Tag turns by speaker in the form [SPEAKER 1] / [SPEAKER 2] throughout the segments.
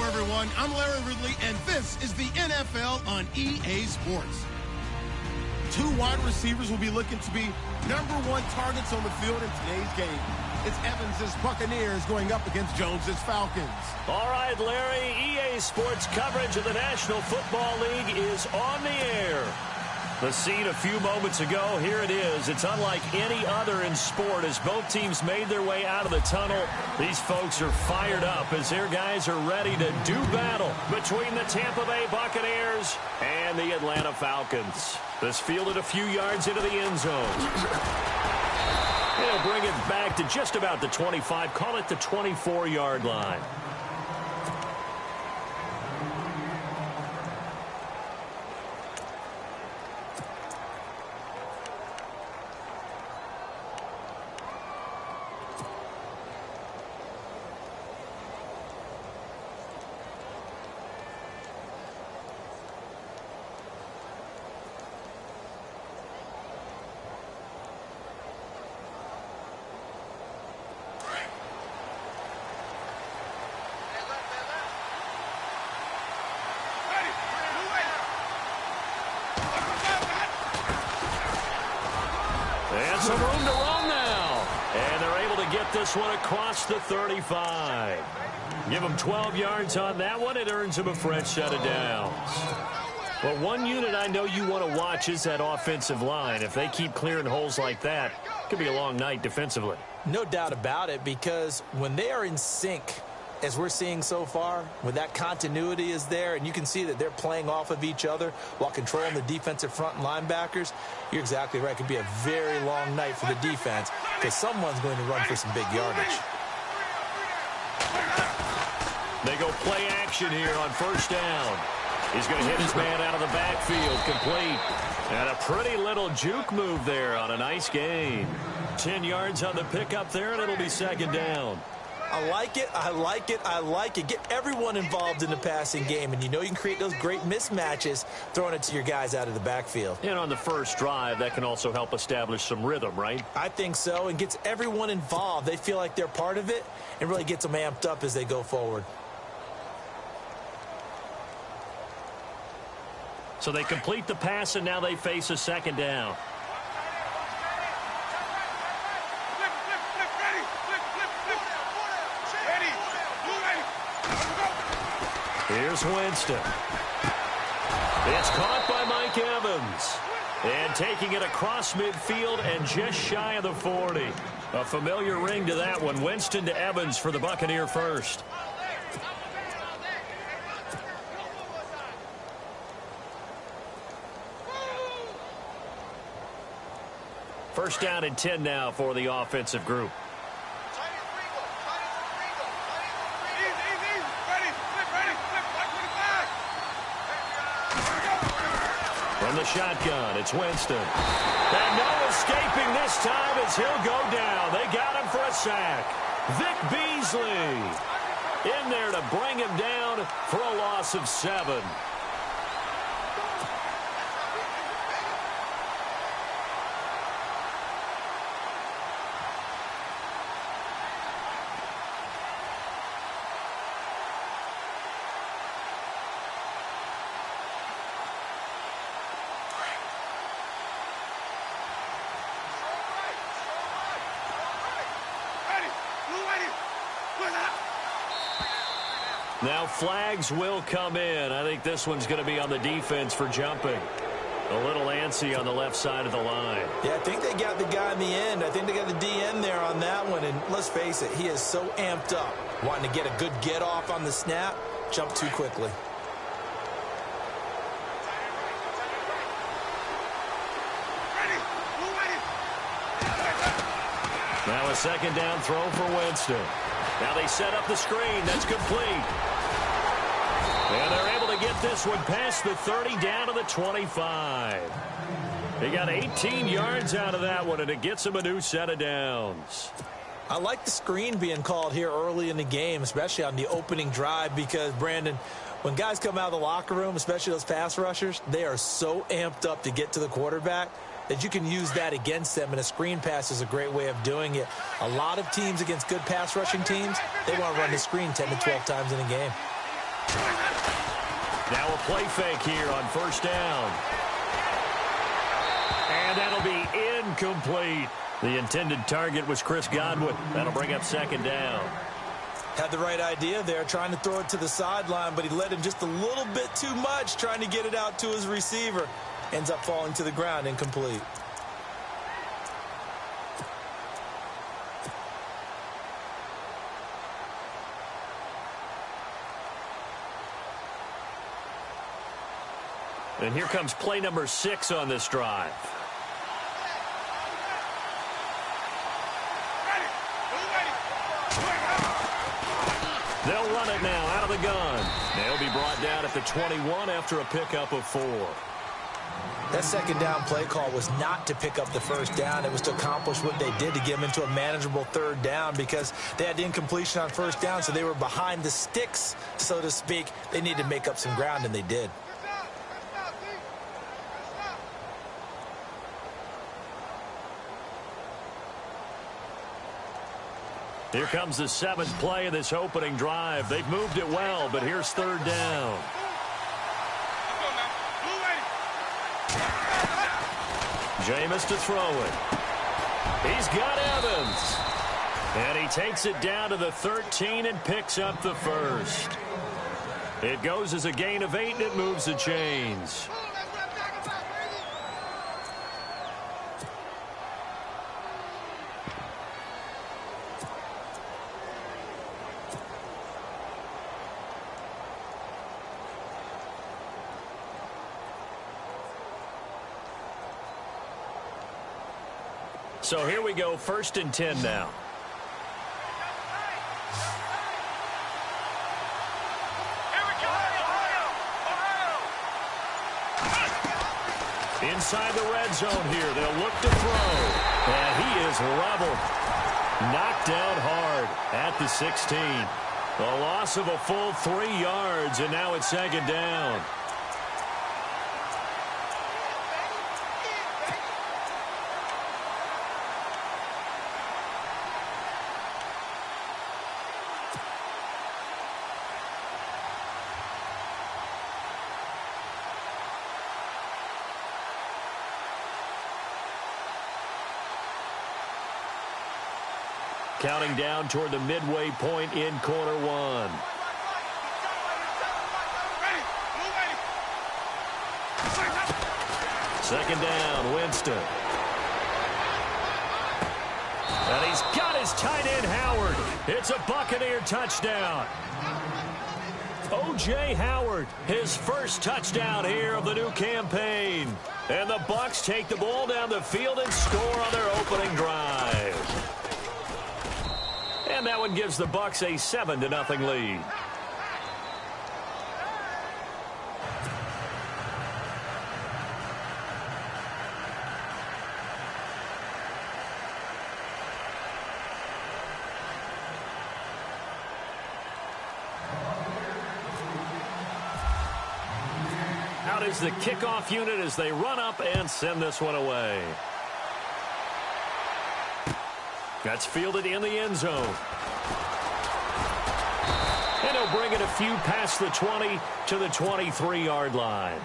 [SPEAKER 1] everyone. I'm Larry Ridley, and this is the NFL on EA Sports. Two wide receivers will be looking to be #1 targets on the field in today's game. It's Evans' Buccaneers going up against Jones' Falcons.
[SPEAKER 2] All right, Larry, EA Sports coverage of the National Football League is on the air. The scene a few moments ago, here it is. It's unlike any other in sport as both teams made their way out of the tunnel. These folks are fired up as their guys are ready to do battle between the Tampa Bay Buccaneers and the Atlanta Falcons. This fielded a few yards into the end zone. They'll bring it back to just about the 25, call it the 24-yard line. And some room to run now. And they're able to get this one across the 35. Give them 12 yards on that one. It earns them a fresh set of downs. Well, one unit I know you want to watch is that offensive line. If they keep clearing holes like that, it could be a long night defensively.
[SPEAKER 3] No doubt about it, because when they are in sync, as we're seeing so far, when that continuity is there and you can see that they're playing off of each other while controlling the defensive front and linebackers, you're exactly right. It could be a very long night for the defense because someone's going to run for some big yardage.
[SPEAKER 2] They go play action here on first down. He's going to hit his man out of the backfield, complete. And a pretty little juke move there on a nice gain. 10 yards on the pickup there, and it'll be second down.
[SPEAKER 3] I like it, I like it, I like it. Get everyone involved in the passing game, and you know you can create those great mismatches throwing it to your guys out of the backfield.
[SPEAKER 2] And on the first drive, that can also help establish some rhythm, right?
[SPEAKER 3] I think so, and gets everyone involved. They feel like they're part of it and really gets them amped up as they go forward.
[SPEAKER 2] So they complete the pass, and now they face a second down. Here's Winston. It's caught by Mike Evans. And taking it across midfield and just shy of the 40. A familiar ring to that one. Winston to Evans for the Buccaneer first. First down and 10 now for the offensive group. From the shotgun, it's Winston. And no escaping this time as he'll go down. They got him for a sack. Vic Beasley in there to bring him down for a loss of 7. Now flags will come in. I think this one's going to be on the defense for jumping. A little antsy on the left side of the line.
[SPEAKER 3] Yeah, I think they got the guy in the end. I think they got the DN there on that one. And let's face it, he is so amped up. Wanting to get a good get off on the snap, jump too quickly.
[SPEAKER 2] Now a second down throw for Winston. Now they set up the screen. That's complete. And they're able to get this one past the 30 down to the 25. They got 18 yards out of that one, and it gets them a new set of downs.
[SPEAKER 3] I like the screen being called here early in the game, especially on the opening drive, because, Brandon, when guys come out of the locker room, especially those pass rushers, they are so amped up to get to the quarterback that you can use that against them, and a screen pass is a great way of doing it. A lot of teams against good pass rushing teams, they want to run the screen 10 to 12 times in a game.
[SPEAKER 2] Now a play fake here on first down. And that'll be incomplete. The intended target was Chris Godwin. That'll bring up second down.
[SPEAKER 3] Had the right idea there, trying to throw it to the sideline, but he led him just a little bit too much, trying to get it out to his receiver. Ends up falling to the ground, incomplete.
[SPEAKER 2] And here comes play number 6 on this drive. They'll run it now out of the gun. They'll be brought down at the 21 after a pickup of 4.
[SPEAKER 3] That second down play call was not to pick up the first down. It was to accomplish what they did to get them into a manageable third down because they had the incompletion on first down, so they were behind the sticks, so to speak. They needed to make up some ground, and they did.
[SPEAKER 2] Here comes the 7th play of this opening drive. They've moved it well, but here's third down. Jameis to throw it. He's got Evans. And he takes it down to the 13 and picks up the first. It goes as a gain of 8, and it moves the chains. So here we go, 1st and 10 now. Inside the red zone here, they'll look to throw. And he is leveled. Knocked down hard at the 16. A loss of a full 3 yards, and now it's second down. Counting down toward the midway point in quarter 1. Second down, Winston. And he's got his tight end, Howard. It's a Buccaneer touchdown. O.J. Howard, his first touchdown here of the new campaign. And the Bucs take the ball down the field and score on their opening drive. And that one gives the Bucs a 7-0 lead. Out is the kickoff unit as they run up and send this one away. That's fielded in the end zone. And he'll bring it a few past the 20 to the 23-yard line.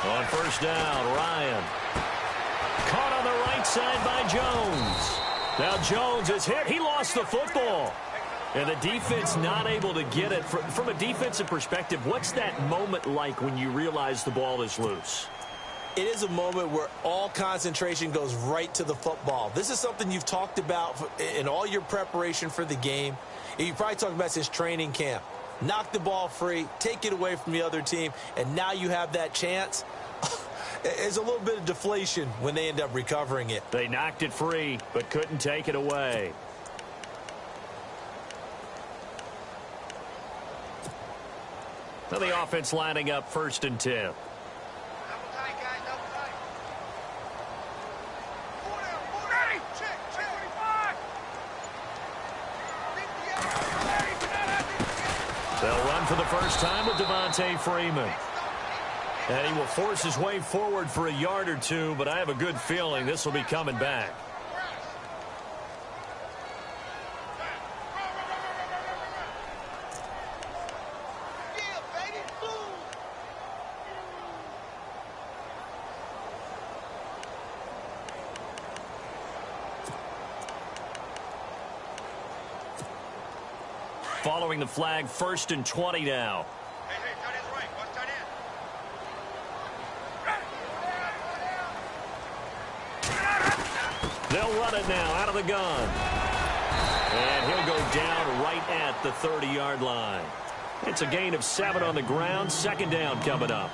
[SPEAKER 2] On first down, Ryan. Caught on the right side by Jones. Now Jones is hit. He lost the football. And the defense not able to get it. From a defensive perspective, what's that moment like when you realize the ball is loose?
[SPEAKER 3] It is a moment where all concentration goes right to the football. This is something you've talked about in all your preparation for the game. You probably talked about since training camp. Knock the ball free, take it away from the other team, and now you have that chance. There's a little bit of deflation when they end up recovering it.
[SPEAKER 2] They knocked it free, but couldn't take it away. Now the offense lining up 1st and 10. They'll run for the first time with Devontae Freeman. And he will force his way forward for a yard or two, but I have a good feeling this will be coming back. Following the flag, 1st and 20 now. They'll run it now out of the gun. And he'll go down right at the 30-yard line. It's a gain of 7 on the ground. 2nd down coming up.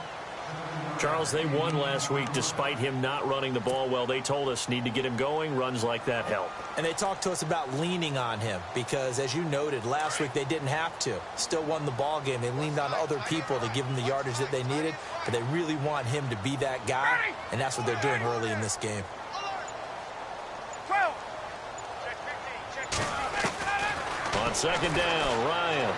[SPEAKER 2] Charles, they won last week despite him not running the ball well. They told us need to get him going. Runs like that help.
[SPEAKER 3] And they talked to us about leaning on him because, as you noted, last week they didn't have to. Still won the ball game. They leaned on other people to give them the yardage that they needed, but they really want him to be that guy, and that's what they're doing early in this game.
[SPEAKER 2] On 2nd down, Ryan.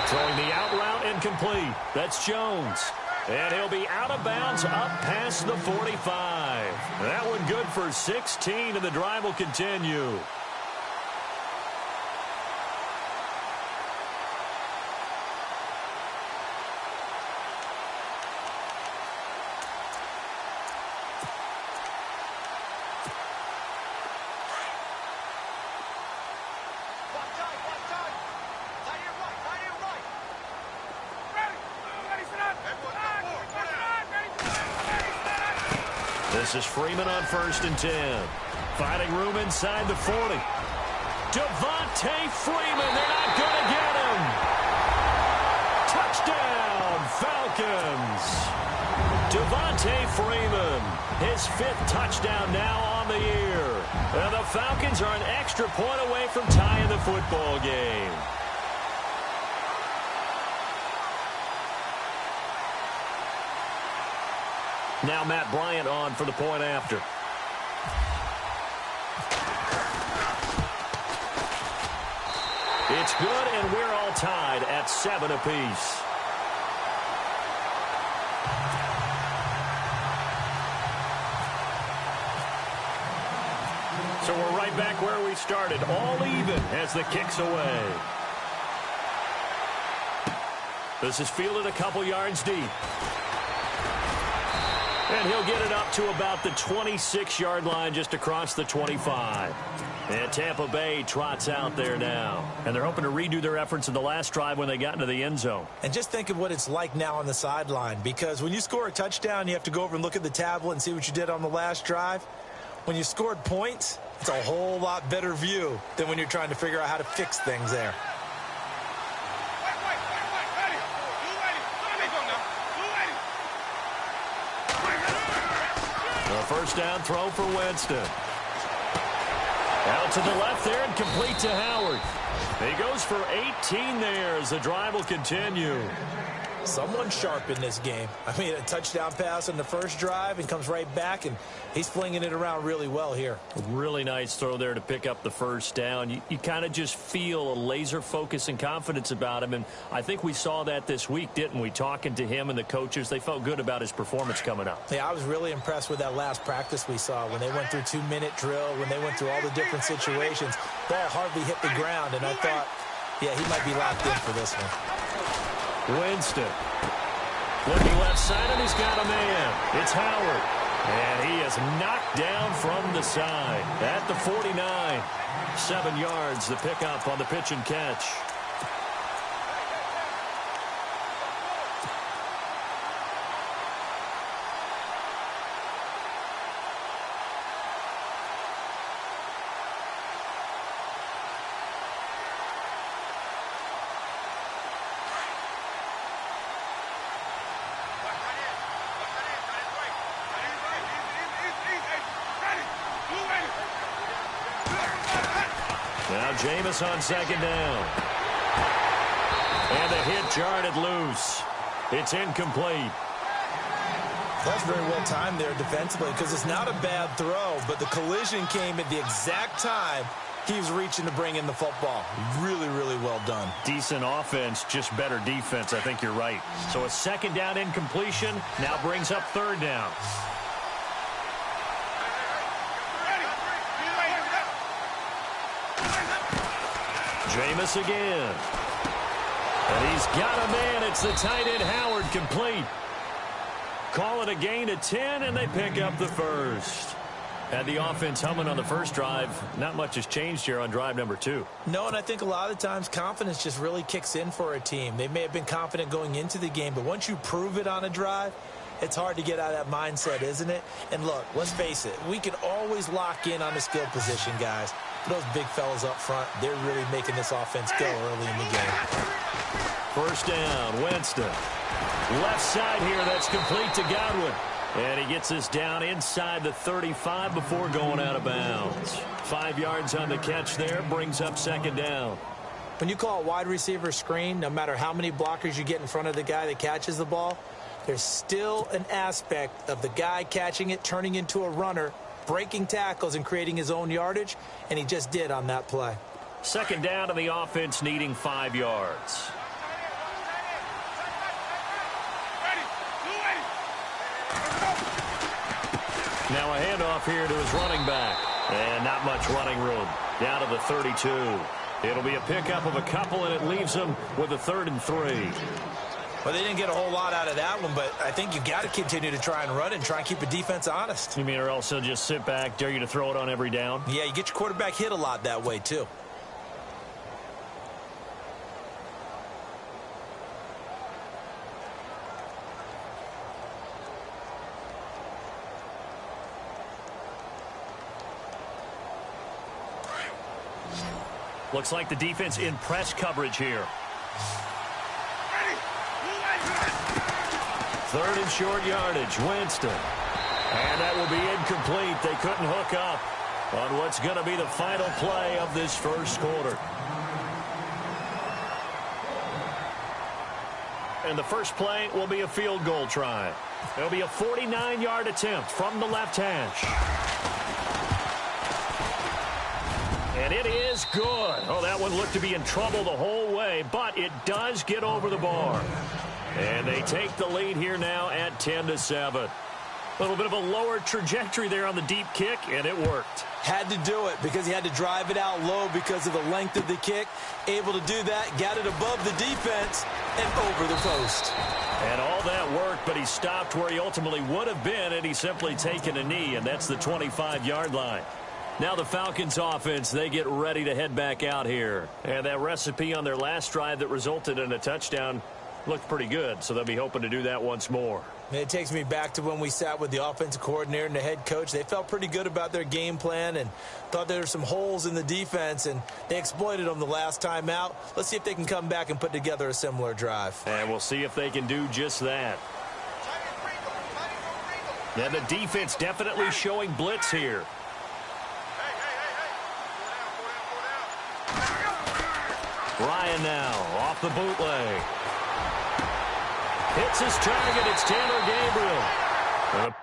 [SPEAKER 2] Throwing the out route incomplete. That's Jones. And he'll be out of bounds up past the 45. That one good for 16, and the drive will continue. This is Freeman on 1st and 10. Finding room inside the 40. Devontae Freeman. They're not going to get him. Touchdown, Falcons. Devontae Freeman. His 5th touchdown now on the year. And the Falcons are an extra point away from tying the football game. Now Matt Bryant on for the point after. It's good, and we're all tied at 7 apiece. So we're right back where we started, all even as the kick's away. This is fielded a couple yards deep. And he'll get it up to about the 26-yard line just across the 25. And Tampa Bay trots out there now. And they're hoping to redo their efforts in the last drive when they got into the end zone.
[SPEAKER 3] And just think of what it's like now on the sideline, because when you score a touchdown, you have to go over and look at the tablet and see what you did on the last drive. When you scored points, it's a whole lot better view than when you're trying to figure out how to fix things there.
[SPEAKER 2] First down throw for Winston. Out to the left there and complete to Howard. He goes for 18 there as the drive will continue.
[SPEAKER 3] Someone sharp in this game. I mean, a touchdown pass in the first drive and comes right back, and he's flinging it around really well here.
[SPEAKER 2] Really nice throw there to pick up the first down. You kind of just feel a laser focus and confidence about him, and I think we saw that this week, didn't we? Talking to him and the coaches, they felt good about his performance coming up.
[SPEAKER 3] Yeah, I was really impressed with that last practice we saw when they went through 2-minute drill, when they went through all the different situations. Ball hardly hit the ground, and I thought, yeah, he might be locked in for this one.
[SPEAKER 2] Winston. Looking left side, and he's got a man. It's Howard. And he is knocked down from the side at the 49. 7 yards, the pickup on the pitch and catch. Now Jameis on second down. And the hit jarred it loose. It's incomplete.
[SPEAKER 3] That's very well timed there defensively because it's not a bad throw, but the collision came at the exact time he was reaching to bring in the football. Really, really well done.
[SPEAKER 2] Decent offense, just better defense. I think you're right. So a second down incompletion now brings up third down. Jameis again. And he's got a man. It's the tight end Howard, complete. Call it a gain of 10, and they pick up the first. Had the offense humming on the first drive. Not much has changed here on drive number 2.
[SPEAKER 3] No, and I think a lot of times confidence just really kicks in for a team. They may have been confident going into the game, but once you prove it on a drive, it's hard to get out of that mindset, isn't it? And look, let's face it, we can always lock in on the skill position, guys. But those big fellas up front, they're really making this offense go early in the game.
[SPEAKER 2] First down, Winston. Left side here, that's complete to Godwin. And he gets this down inside the 35 before going out of bounds. 5 yards on the catch there, brings up second down.
[SPEAKER 3] When you call a wide receiver screen, no matter how many blockers you get in front of the guy that catches the ball, there's still an aspect of the guy catching it, turning into a runner, breaking tackles and creating his own yardage, and he just did on that play.
[SPEAKER 2] Second down to the offense needing 5 yards. Now a handoff here to his running back. And not much running room. Down to the 32. It'll be a pickup of a couple, and it leaves them with a 3rd and 3.
[SPEAKER 3] Well, they didn't get a whole lot out of that one, but I think you got to continue to try and run and try and keep the defense honest.
[SPEAKER 2] You mean or else they'll just sit back, dare you to throw it on every down?
[SPEAKER 3] Yeah, you get your quarterback hit a lot that way, too.
[SPEAKER 2] Looks like the defense in press coverage here. 3rd and short yardage, Winston. And that will be incomplete. They couldn't hook up on what's going to be the final play of this first quarter. And the first play will be a field goal try. It'll be a 49-yard attempt from the left hash. And it is good. Oh, that one looked to be in trouble the whole way, but it does get over the bar. And they take the lead here now at 10-7. A little bit of a lower trajectory there on the deep kick, and it worked.
[SPEAKER 3] Had to do it because he had to drive it out low because of the length of the kick. Able to do that, got it above the defense, and over the post.
[SPEAKER 2] And all that worked, but he stopped where he ultimately would have been, and he's simply taken a knee, and that's the 25-yard line. Now the Falcons offense, they get ready to head back out here. And that recipe on their last drive that resulted in a touchdown looked pretty good, so they'll be hoping to do that once more.
[SPEAKER 3] It takes me back to when we sat with the offensive coordinator and the head coach. They felt pretty good about their game plan and thought there were some holes in the defense, and they exploited them the last time out. Let's see if they can come back and put together a similar drive.
[SPEAKER 2] And we'll see if they can do just that. And the defense definitely showing blitz here. Ryan now off the bootleg. Hits his target. It's Taylor Gabriel.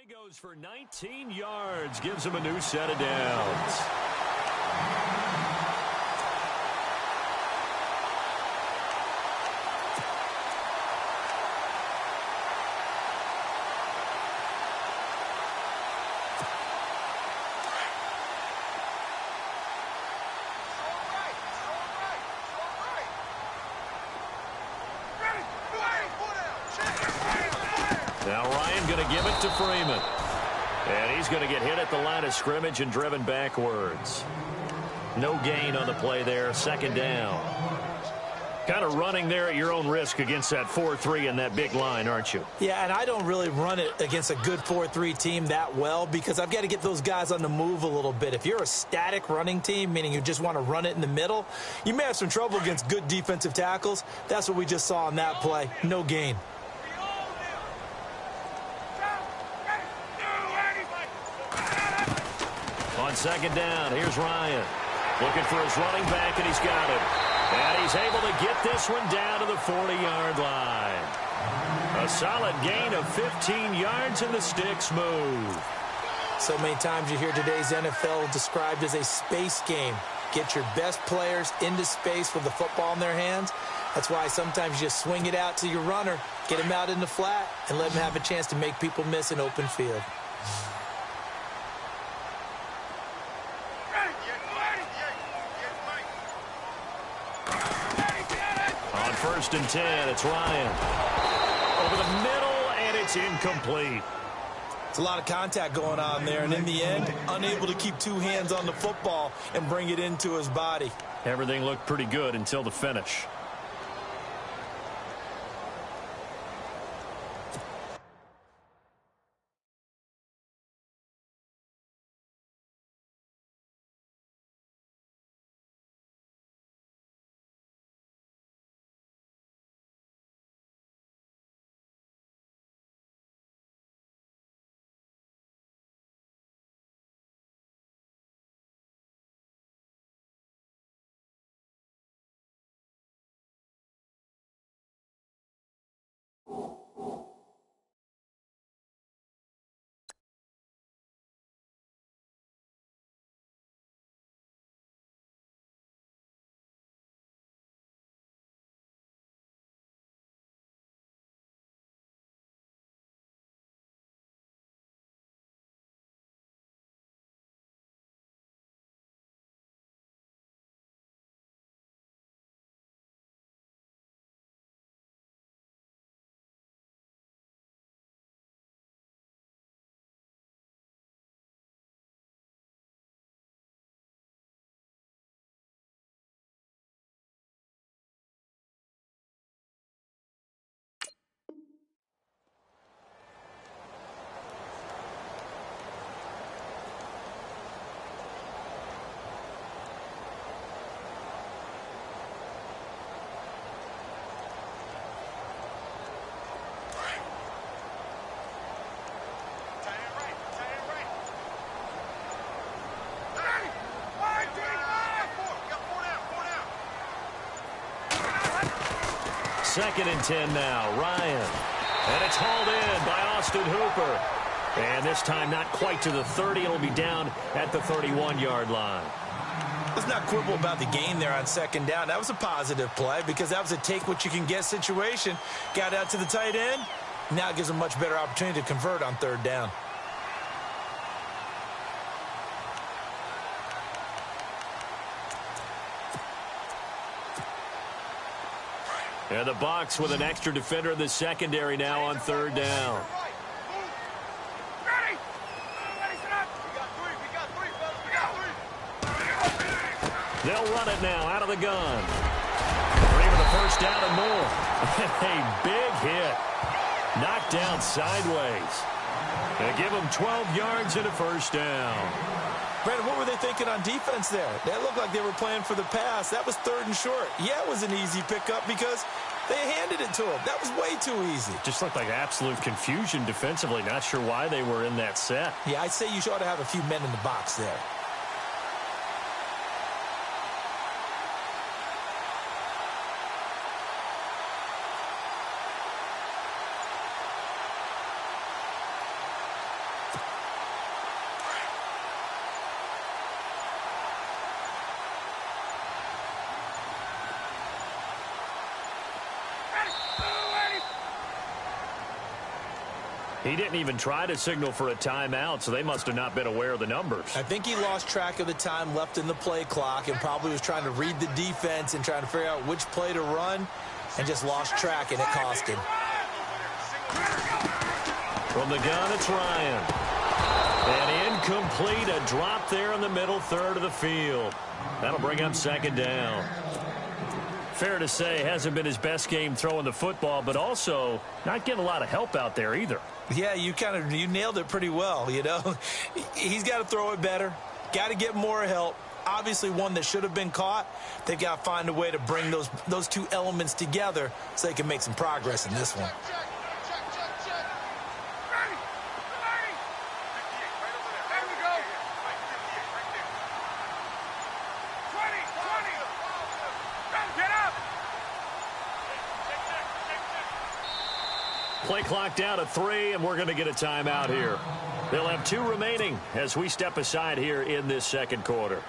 [SPEAKER 2] Play goes for 19 yards, gives him a new set of downs. Now Ryan going to give it to Freeman. And he's going to get hit at the line of scrimmage and driven backwards. No gain on the play there. Second down. Kind of running there at your own risk against that 4-3 and that big line, aren't you?
[SPEAKER 3] Yeah, and I don't really run it against a good 4-3 team that well because I've got to get those guys on the move a little bit. If you're a static running team, meaning you just want to run it in the middle, you may have some trouble against good defensive tackles. That's what we just saw on that play. No gain.
[SPEAKER 2] On second down, here's Ryan. Looking for his running back, and he's got it. And he's able to get this one down to the 40-yard line. A solid gain of 15 yards, and the sticks move.
[SPEAKER 3] So many times you hear today's NFL described as a space game. Get your best players into space with the football in their hands. That's why sometimes you just swing it out to your runner, get him out in the flat, and let him have a chance to make people miss an open field.
[SPEAKER 2] First and 10, it's Ryan. Over the middle, and it's incomplete.
[SPEAKER 3] It's a lot of contact going on there, and in the end, unable to keep two hands on the football and bring it into his body.
[SPEAKER 2] Everything looked pretty good until the finish. Second and 10 now, Ryan. And it's hauled in by Austin Hooper. And this time not quite to the 30. It'll be down at the 31-yard line.
[SPEAKER 3] Let's not quibble about the gain there on second down. That was a positive play because that was a take-what-you-can-get situation. Got out to the tight end. Now it gives them a much better opportunity to convert on third down.
[SPEAKER 2] And the Bucs with an extra defender in the secondary now on third down. They'll run it now out of the gun. Bringing the first down and more. A big hit. Knocked down sideways. They give them 12 yards and a first down.
[SPEAKER 3] Brandon, what were they thinking on defense there? That looked like they were playing for the pass. That was third and short. Yeah, it was an easy pickup because they handed it to him. That was way too easy.
[SPEAKER 2] Just looked like absolute confusion defensively. Not sure why they were in that set.
[SPEAKER 3] Yeah, I'd say you ought to have a few men in the box there.
[SPEAKER 2] He didn't even try to signal for a timeout, so they must have not been aware of the numbers.
[SPEAKER 3] I think he lost track of the time left in the play clock and probably was trying to read the defense and trying to figure out which play to run and just lost track, and it cost him.
[SPEAKER 2] From the gun, it's Ryan. And incomplete, a drop there in the middle third of the field. That'll bring up second down. Fair to say, hasn't been his best game throwing the football, but also not getting a lot of help out there either.
[SPEAKER 3] Yeah, you nailed it pretty well, you know. He's got to throw it better, got to get more help. Obviously one that should have been caught. They've got to find a way to bring those two elements together so they can make some progress in this one.
[SPEAKER 2] Play clock down to 3, and we're going to get a timeout here. They'll have 2 remaining as we step aside here in this second quarter.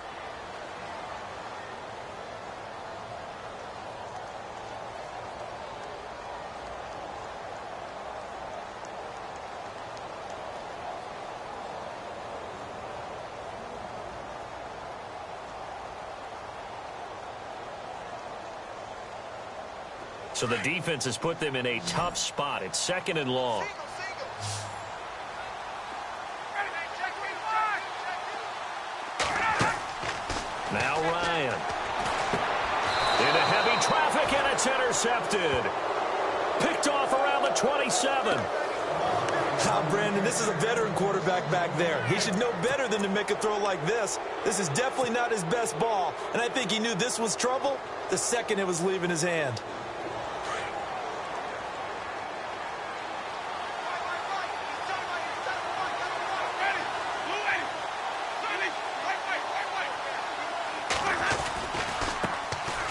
[SPEAKER 2] So the defense has put them in a tough spot. It's second and long. Now Ryan. Into heavy traffic, and it's intercepted. Picked off around the 27.
[SPEAKER 3] Brandon, this is a veteran quarterback back there. He should know better than to make a throw like this. This is definitely not his best ball, and I think he knew this was trouble the second it was leaving his hand.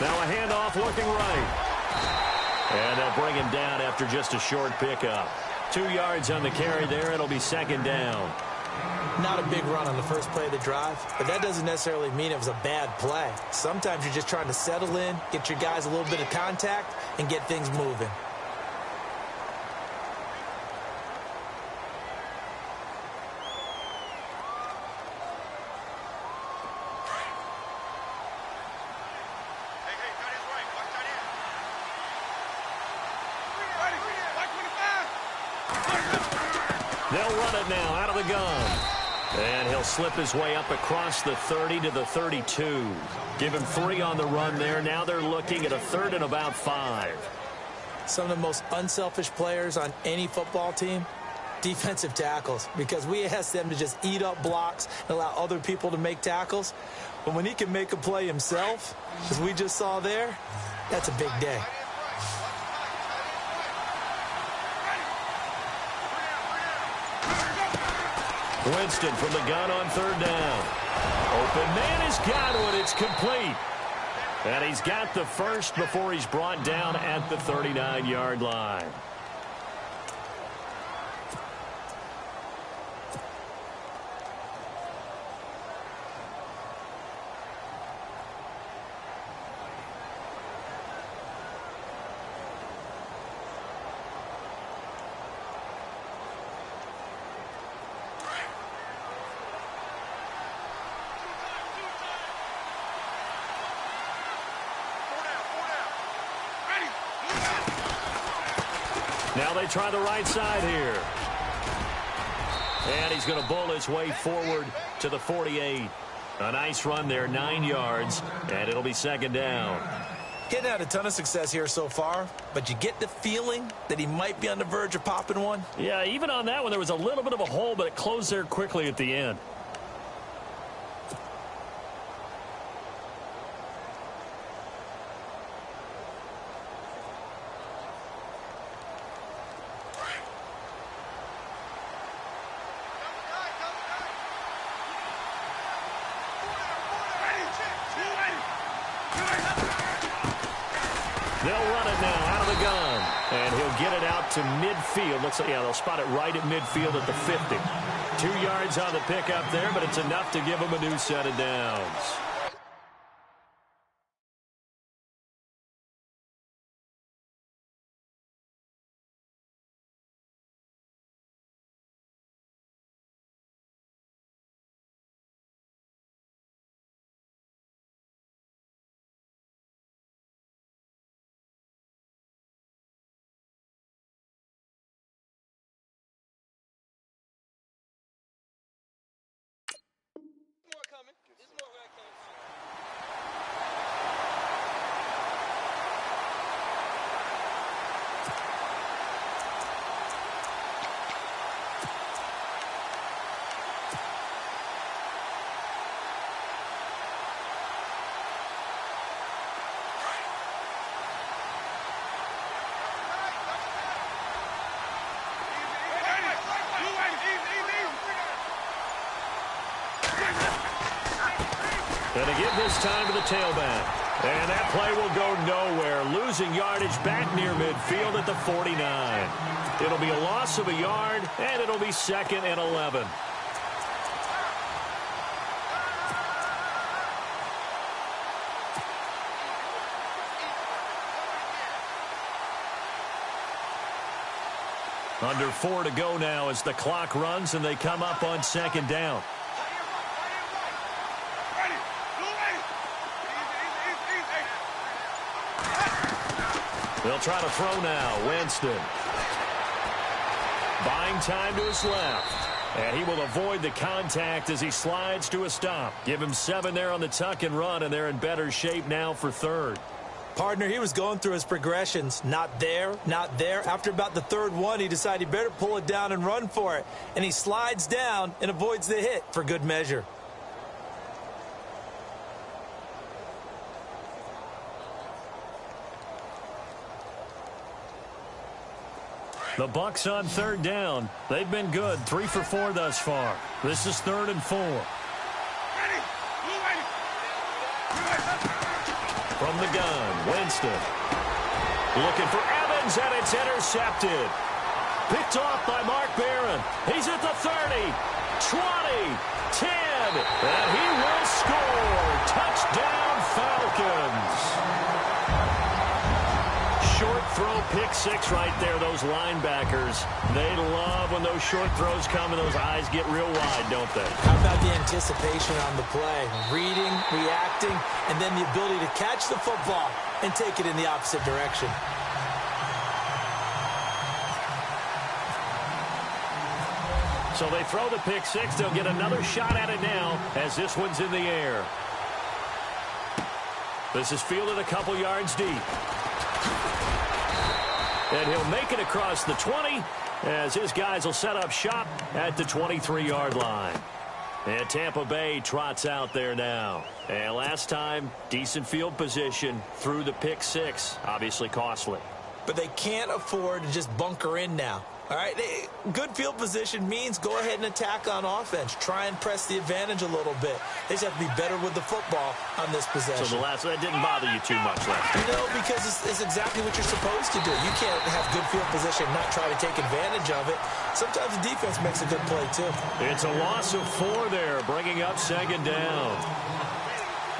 [SPEAKER 2] Now a handoff looking right. And they'll bring him down after just a short pickup. 2 yards on the carry there. It'll be second down.
[SPEAKER 3] Not a big run on the first play of the drive, but that doesn't necessarily mean it was a bad play. Sometimes you're just trying to settle in, get your guys a little bit of contact, and get things moving.
[SPEAKER 2] They'll run it now out of the gun. And he'll slip his way up across the 30 to the 32. Give him 3 on the run there. Now they're looking at a 3rd and about 5.
[SPEAKER 3] Some of the most unselfish players on any football team, defensive tackles, because we ask them to just eat up blocks and allow other people to make tackles. But when he can make a play himself, as we just saw there, that's a big day.
[SPEAKER 2] Winston from the gun on 3rd down. Open man has got one. It's complete. And he's got the first before he's brought down at the 39-yard line. Now they try the right side here. And he's going to bull his way forward to the 48. A nice run there, 9 yards, and it'll be second down.
[SPEAKER 3] Getting had a ton of success here so far, but you get the feeling that he might be on the verge of popping one.
[SPEAKER 2] Yeah, even on that one, there was a little bit of a hole, but it closed there quickly at the end. They'll run it now out of the gun. And he'll get it out to midfield. Looks like, yeah, they'll spot it right at midfield at the 50. 2 yards on the pickup there, but it's enough to give them a new set of downs. And to give this time to the tailback. And that play will go nowhere, losing yardage back near midfield at the 49. It'll be a loss of a yard, and it'll be 2nd and 11. Under 4 to go now as the clock runs and they come up on 2nd down. They'll try to throw now. Winston. Buying time to his left. And he will avoid the contact as he slides to a stop. Give him 7 there on the tuck and run, and they're in better shape now for 3rd.
[SPEAKER 3] Partner, he was going through his progressions. Not there, not there. After about the 3rd one, he decided he better pull it down and run for it. And he slides down and avoids the hit for good measure.
[SPEAKER 2] The Bucs on 3rd down. They've been good, 3 for 4 thus far. This is 3rd and 4. From the gun, Winston. Looking for Evans, and it's intercepted. Picked off by Mark Barron. He's at the 30, 20, 10, and he will score. Touchdown, Falcons. Short throw, pick 6 right there. Those linebackers, they love when those short throws come and those eyes get real wide, don't they?
[SPEAKER 3] How about the anticipation on the play? Reading, reacting, and then the ability to catch the football and take it in the opposite direction.
[SPEAKER 2] So they throw the pick 6. They'll get another shot at it now as this one's in the air. This is fielded a couple yards deep. And he'll make it across the 20 as his guys will set up shop at the 23-yard line. And Tampa Bay trots out there now. And last time, decent field position through the pick 6. Obviously costly.
[SPEAKER 3] But they can't afford to just bunker in now. All right, good field position means go ahead and attack on offense. Try and press the advantage a little bit. They just have to be better with the football on this possession.
[SPEAKER 2] So that didn't bother you too much last time?
[SPEAKER 3] No, because it's exactly what you're supposed to do. You can't have good field position and not try to take advantage of it. Sometimes the defense makes a good play, too.
[SPEAKER 2] It's a loss of 4 there, bringing up 2nd down.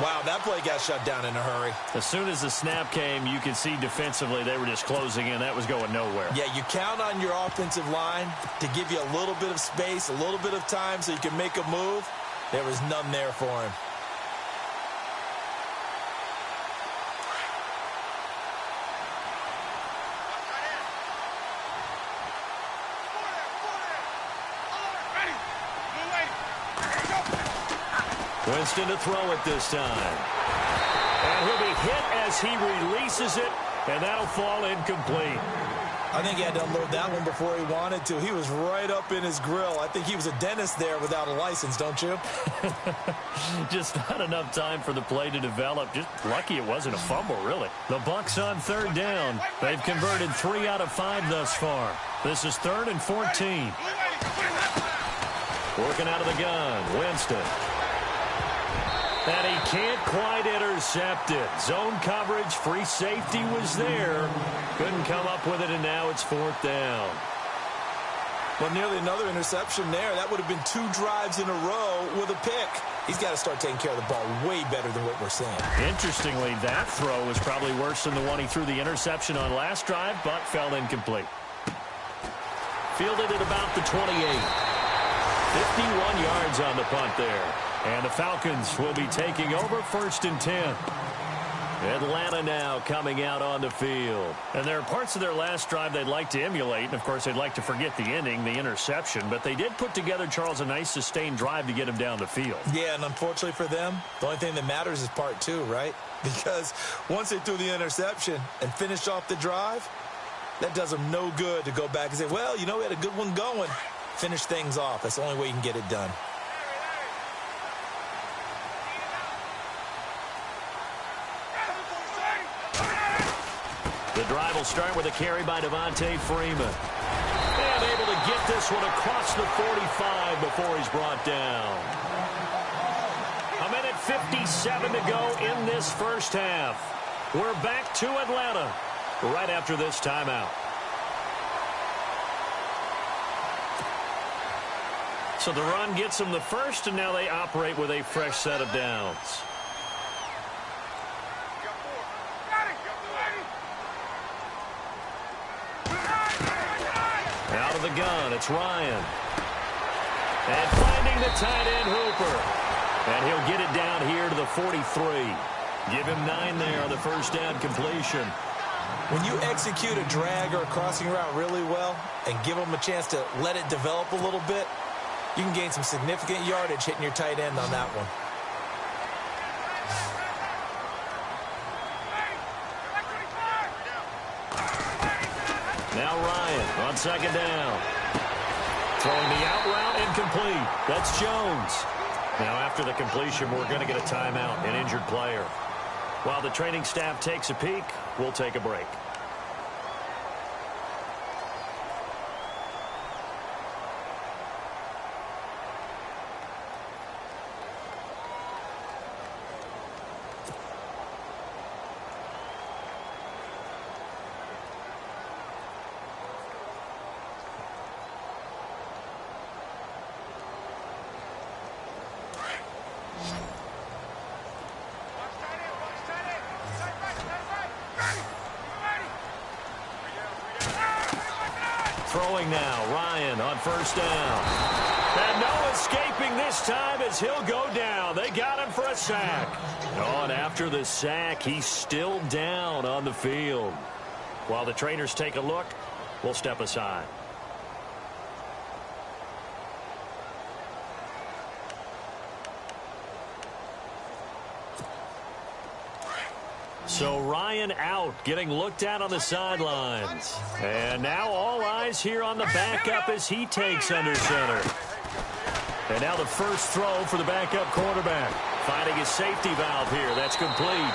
[SPEAKER 3] Wow, that play got shut down in a hurry.
[SPEAKER 2] As soon as the snap came, you could see defensively they were just closing in. That was going nowhere.
[SPEAKER 3] Yeah, you count on your offensive line to give you a little bit of space, a little bit of time so you can make a move. There was none there for him.
[SPEAKER 2] Winston to throw it this time. And he'll be hit as he releases it, and that'll fall incomplete.
[SPEAKER 3] I think he had to unload that one before he wanted to. He was right up in his grill. I think he was a dentist there without a license, don't you?
[SPEAKER 2] Just not enough time for the play to develop. Just lucky it wasn't a fumble, really. The Bucs on 3rd down. They've converted 3 out of 5 thus far. This is 3rd and 14. Working out of the gun, Winston. And he can't quite intercept it. Zone coverage, free safety was there. Couldn't come up with it, and now it's 4th down.
[SPEAKER 3] Well, nearly another interception there. That would have been 2 drives in a row with a pick. He's got to start taking care of the ball way better than what we're seeing.
[SPEAKER 2] Interestingly, that throw was probably worse than the one he threw the interception on last drive, but fell incomplete. Fielded at about the 28. 51 yards on the punt there. And the Falcons will be taking over 1st and 10. Atlanta now coming out on the field. And there are parts of their last drive they'd like to emulate. And, of course, they'd like to forget the ending, the interception. But they did put together, Charles, a nice sustained drive to get him down the field.
[SPEAKER 3] Yeah, and unfortunately for them, the only thing that matters is part 2, right? Because once they threw the interception and finished off the drive, that does them no good to go back and say, well, you know, we had a good one going. Finish things off. That's the only way you can get it done.
[SPEAKER 2] The drive will start with a carry by Devontae Freeman. And able to get this one across the 45 before he's brought down. 1:40 1:57 to go in this first half. We're back to Atlanta right after this timeout. So the run gets them the first, and now they operate with a fresh set of downs. Out of the gun, it's Ryan. And finding the tight end Hooper. And he'll get it down here to the 43. Give him 9 there on the first down completion.
[SPEAKER 3] When you execute a drag or a crossing route really well and give them a chance to let it develop a little bit, you can gain some significant yardage hitting your tight end on that one.
[SPEAKER 2] Now Ryan on second down. Throwing the out route incomplete. That's Jones. Now after the completion, we're going to get a timeout, an injured player. While the training staff takes a peek, we'll take a break. Throwing now, Ryan on first down. And no escaping this time as he'll go down. They got him for a sack. Oh, and after the sack, he's still down on the field. While the trainers take a look, we'll step aside. So Ryan out, getting looked at on the sidelines. And now all eyes here on the backup as he takes under center. And now the first throw for the backup quarterback. Finding his safety valve here. That's complete.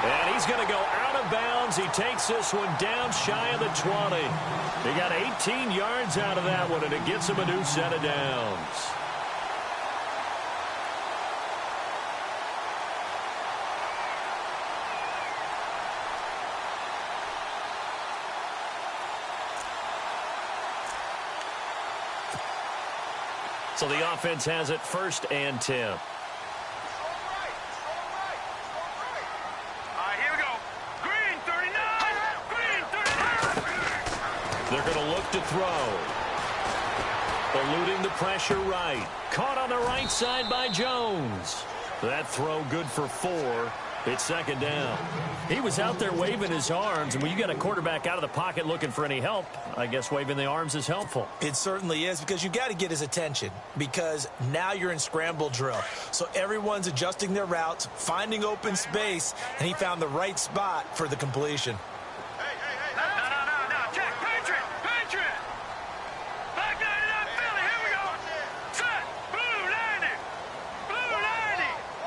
[SPEAKER 2] And he's going to go out of bounds. He takes this one down shy of the 20. He got 18 yards out of that one, and it gets him a new set of downs. So the offense has it 1st and 10.
[SPEAKER 4] Here we go. Green 39. Green 39.
[SPEAKER 2] They're going to look to throw. Eluding the pressure right. Caught on the right side by Jones. That throw good for 4. It's 2nd down. He was out there waving his arms, and when you got a quarterback out of the pocket looking for any help, I guess waving the arms is helpful.
[SPEAKER 3] It certainly is, because you got to get his attention, because now you're in scramble drill. So everyone's adjusting their routes, finding open space, and he found the right spot for the completion.
[SPEAKER 4] No. Jack, Patriot. Back 99 Philly. Here we go. Set. Blue 90.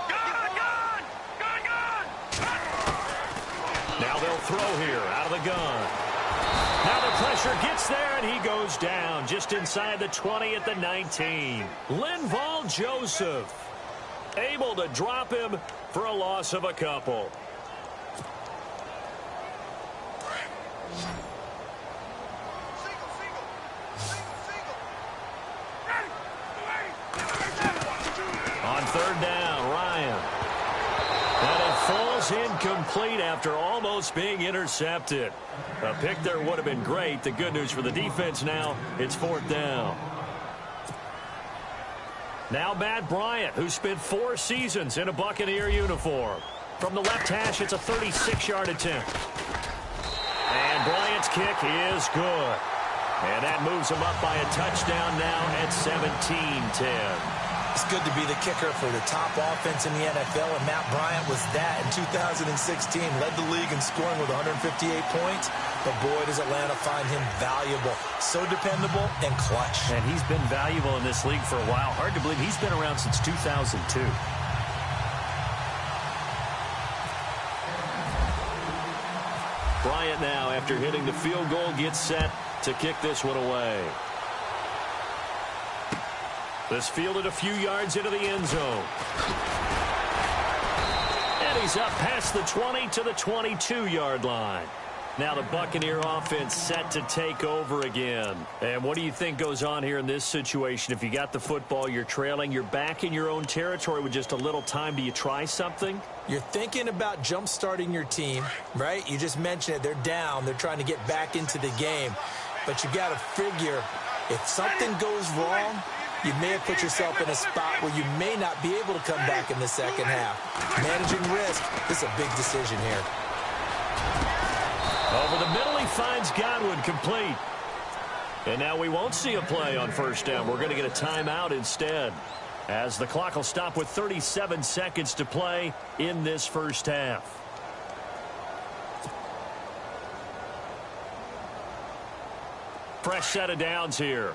[SPEAKER 4] Gun.
[SPEAKER 2] Now they'll throw here out of the gun. Now the pressure gets there, and he goes down just inside the 20 at the 19. Linval Joseph able to drop him for a loss of a couple. On 3rd down, Ryan. And it falls incomplete after almost being intercepted. A pick there would have been great. The good news for the defense now, it's 4th down. Now Matt Bryant, who spent 4 seasons in a Buccaneer uniform. From the left hash, it's a 36-yard attempt. And Bryant's kick is good. And that moves him up by a touchdown now at 17-10.
[SPEAKER 3] It's good to be the kicker for the top offense in the NFL, and Matt Bryant was that in 2016. Led the league in scoring with 158 points, but boy, does Atlanta find him valuable. So dependable and clutch.
[SPEAKER 2] And he's been valuable in this league for a while. Hard to believe he's been around since 2002. Bryant now, after hitting the field goal, gets set to kick this one away. This fielded a few yards into the end zone. he's up past the 20 to the 22-yard line. Now the Buccaneer offense set to take over again. And what do you think goes on here in this situation? If you got the football, you're trailing, you're back in your own territory with just a little time. Do you try something?
[SPEAKER 3] You're thinking about jump-starting your team, right? You just mentioned it. They're down. They're trying to get back into the game. But you got to figure if something goes wrong, you may have put yourself in a spot where you may not be able to come back in the second half. Managing risk is a big decision here.
[SPEAKER 2] Over the middle, he finds Godwin complete. And now we won't see a play on first down. We're going to get a timeout instead, as the clock will stop with 37 seconds to play in this first half. Fresh set of downs here.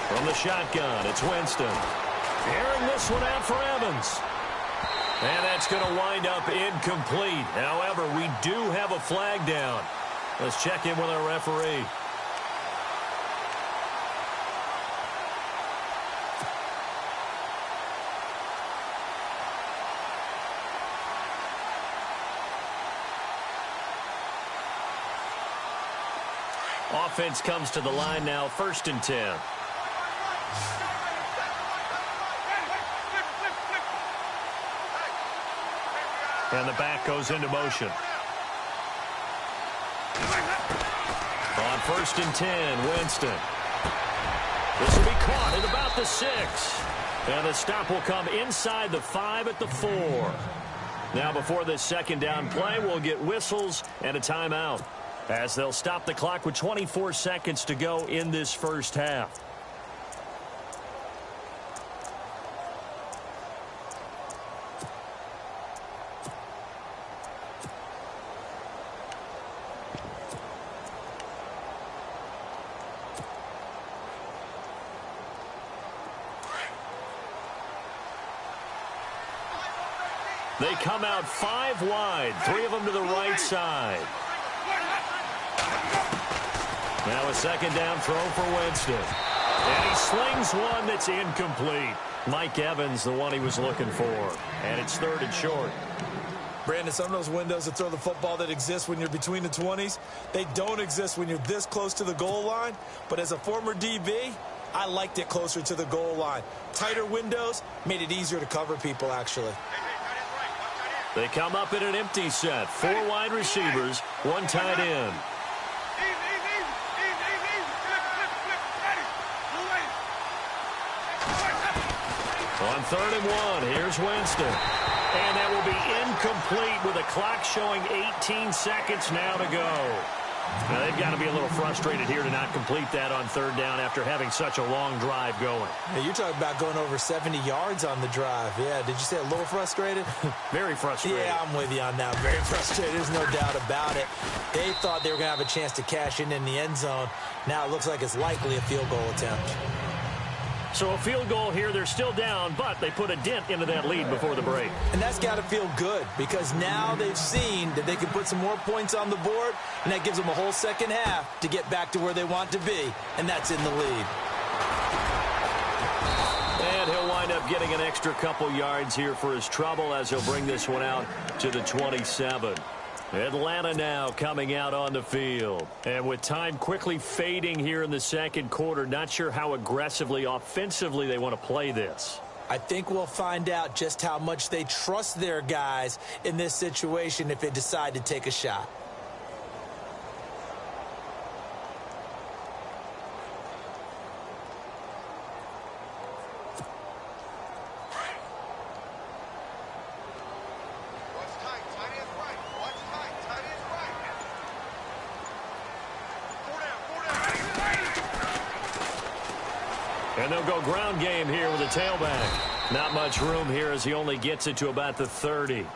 [SPEAKER 2] From the shotgun, it's Winston. Airing this one out for Evans. And that's going to wind up incomplete. However, we do have a flag down. Let's check in with our referee. Offense comes to the line now, 1st and 10. And the back goes into motion. On 1st and 10, Winston. This will be caught at about the 6. And the stop will come inside the 5 at the 4. Now before this second down play, we'll get whistles and a timeout, as they'll stop the clock with 24 seconds to go in this first half. They come out 5 wide, 3 of them to the right side. Now a second down throw for Winston. And he slings one that's incomplete. Mike Evans, the one he was looking for. And it's 3rd and short.
[SPEAKER 3] Brandon, some of those windows to throw the football that exist when you're between the 20s, they don't exist when you're this close to the goal line. But as a former DB, I liked it closer to the goal line. Tighter windows made it easier to cover people, actually.
[SPEAKER 2] They come up in an empty set. 4 wide receivers, 1 tight end. On 3rd and 1, here's Winston. And that will be incomplete with the clock showing 18 seconds now to go. Now, they've got to be a little frustrated here to not complete that on 3rd down after having such a long drive going.
[SPEAKER 3] Hey, you're talking about going over 70 yards on the drive. Yeah, did you say a little frustrated?
[SPEAKER 2] Very frustrated.
[SPEAKER 3] Yeah, I'm with you on that. Very frustrated. There's no doubt about it. They thought they were going to have a chance to cash in the end zone. Now it looks like it's likely a field goal attempt.
[SPEAKER 2] So a field goal here, they're still down, but they put a dent into that lead before the break.
[SPEAKER 3] And that's got to feel good, because now they've seen that they can put some more points on the board, and that gives them a whole second half to get back to where they want to be, and that's in the lead.
[SPEAKER 2] And he'll wind up getting an extra couple yards here for his trouble, as he'll bring this one out to the 27. Atlanta now coming out on the field. And with time quickly fading here in the second quarter, not sure how aggressively, offensively they want to play this.
[SPEAKER 3] I think we'll find out just how much they trust their guys in this situation if they decide to take a shot.
[SPEAKER 2] And they'll go ground game here with a tailback. Not much room here as he only gets it to about the 30.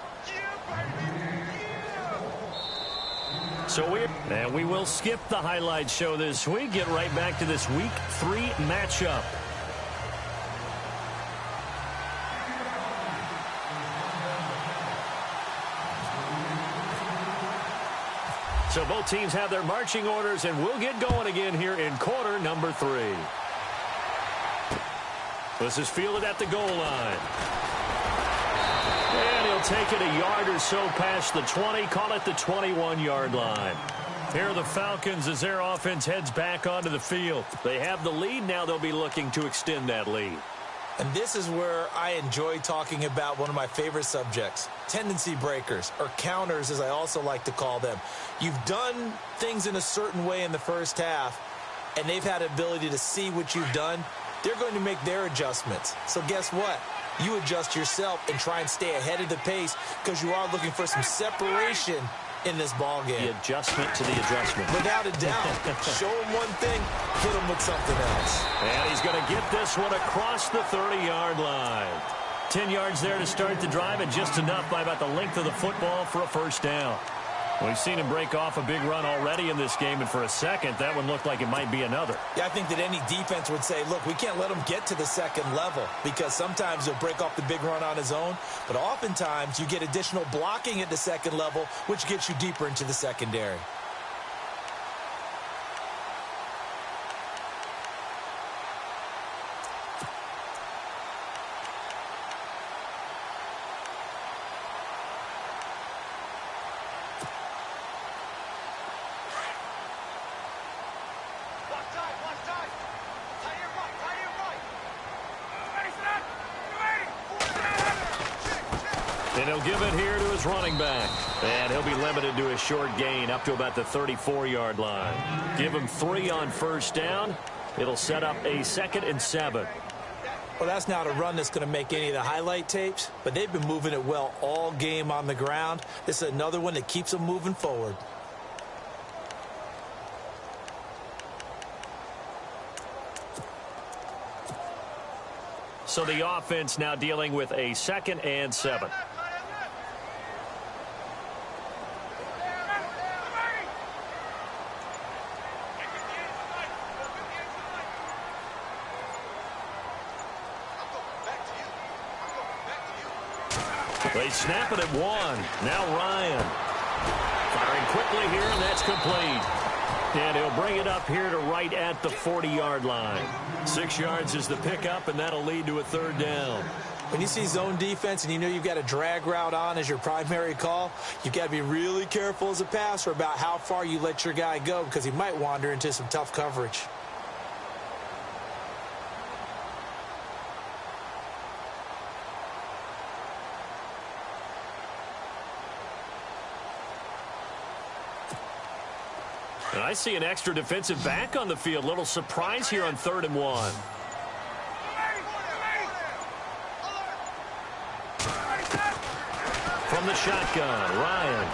[SPEAKER 2] So we will skip the highlight show this week. Get right back to this Week 3 matchup. So both teams have their marching orders, and we'll get going again here in quarter number 3. This is fielded at the goal line. And he'll take it a yard or so past the 20, call it the 21-yard line. Here are the Falcons as their offense heads back onto the field. They have the lead. Now they'll be looking to extend that lead.
[SPEAKER 3] And this is where I enjoy talking about one of my favorite subjects, tendency breakers, or counters as I also like to call them. You've done things in a certain way in the first half, and they've had the ability to see what you've done. They're going to make their adjustments. So guess what? You adjust yourself and try and stay ahead of the pace because you are looking for some separation in this ball game.
[SPEAKER 2] The adjustment to the adjustment.
[SPEAKER 3] Without a doubt. Show him one thing, hit him with something else.
[SPEAKER 2] And he's going to get this one across the 30-yard line. 10 yards there to start the drive, and just enough by about the length of the football for a first down. We've seen him break off a big run already in this game, and for a second, that one looked like it might be another.
[SPEAKER 3] Yeah, I think that any defense would say, look, we can't let him get to the second level because sometimes he'll break off the big run on his own, but oftentimes you get additional blocking at the second level, which gets you deeper into the secondary.
[SPEAKER 2] And he'll give it here to his running back. And he'll be limited to a short gain up to about the 34-yard line. Give him 3 on first down. It'll set up a 2nd and 7.
[SPEAKER 3] Well, that's not a run that's going to make any of the highlight tapes, but they've been moving it well all game on the ground. This is another one that keeps them moving forward.
[SPEAKER 2] So the offense now dealing with a 2nd and 7. They snap it at 1. Now Ryan. Firing quickly here, and that's complete. And he'll bring it up here to right at the 40-yard line. 6 yards is the pickup, and that'll lead to a 3rd down.
[SPEAKER 3] When you see zone defense and you know you've got a drag route on as your primary call, you've got to be really careful as a passer about how far you let your guy go because he might wander into some tough coverage.
[SPEAKER 2] And I see an extra defensive back on the field. Little surprise here on 3rd and 1. From the shotgun, Ryan.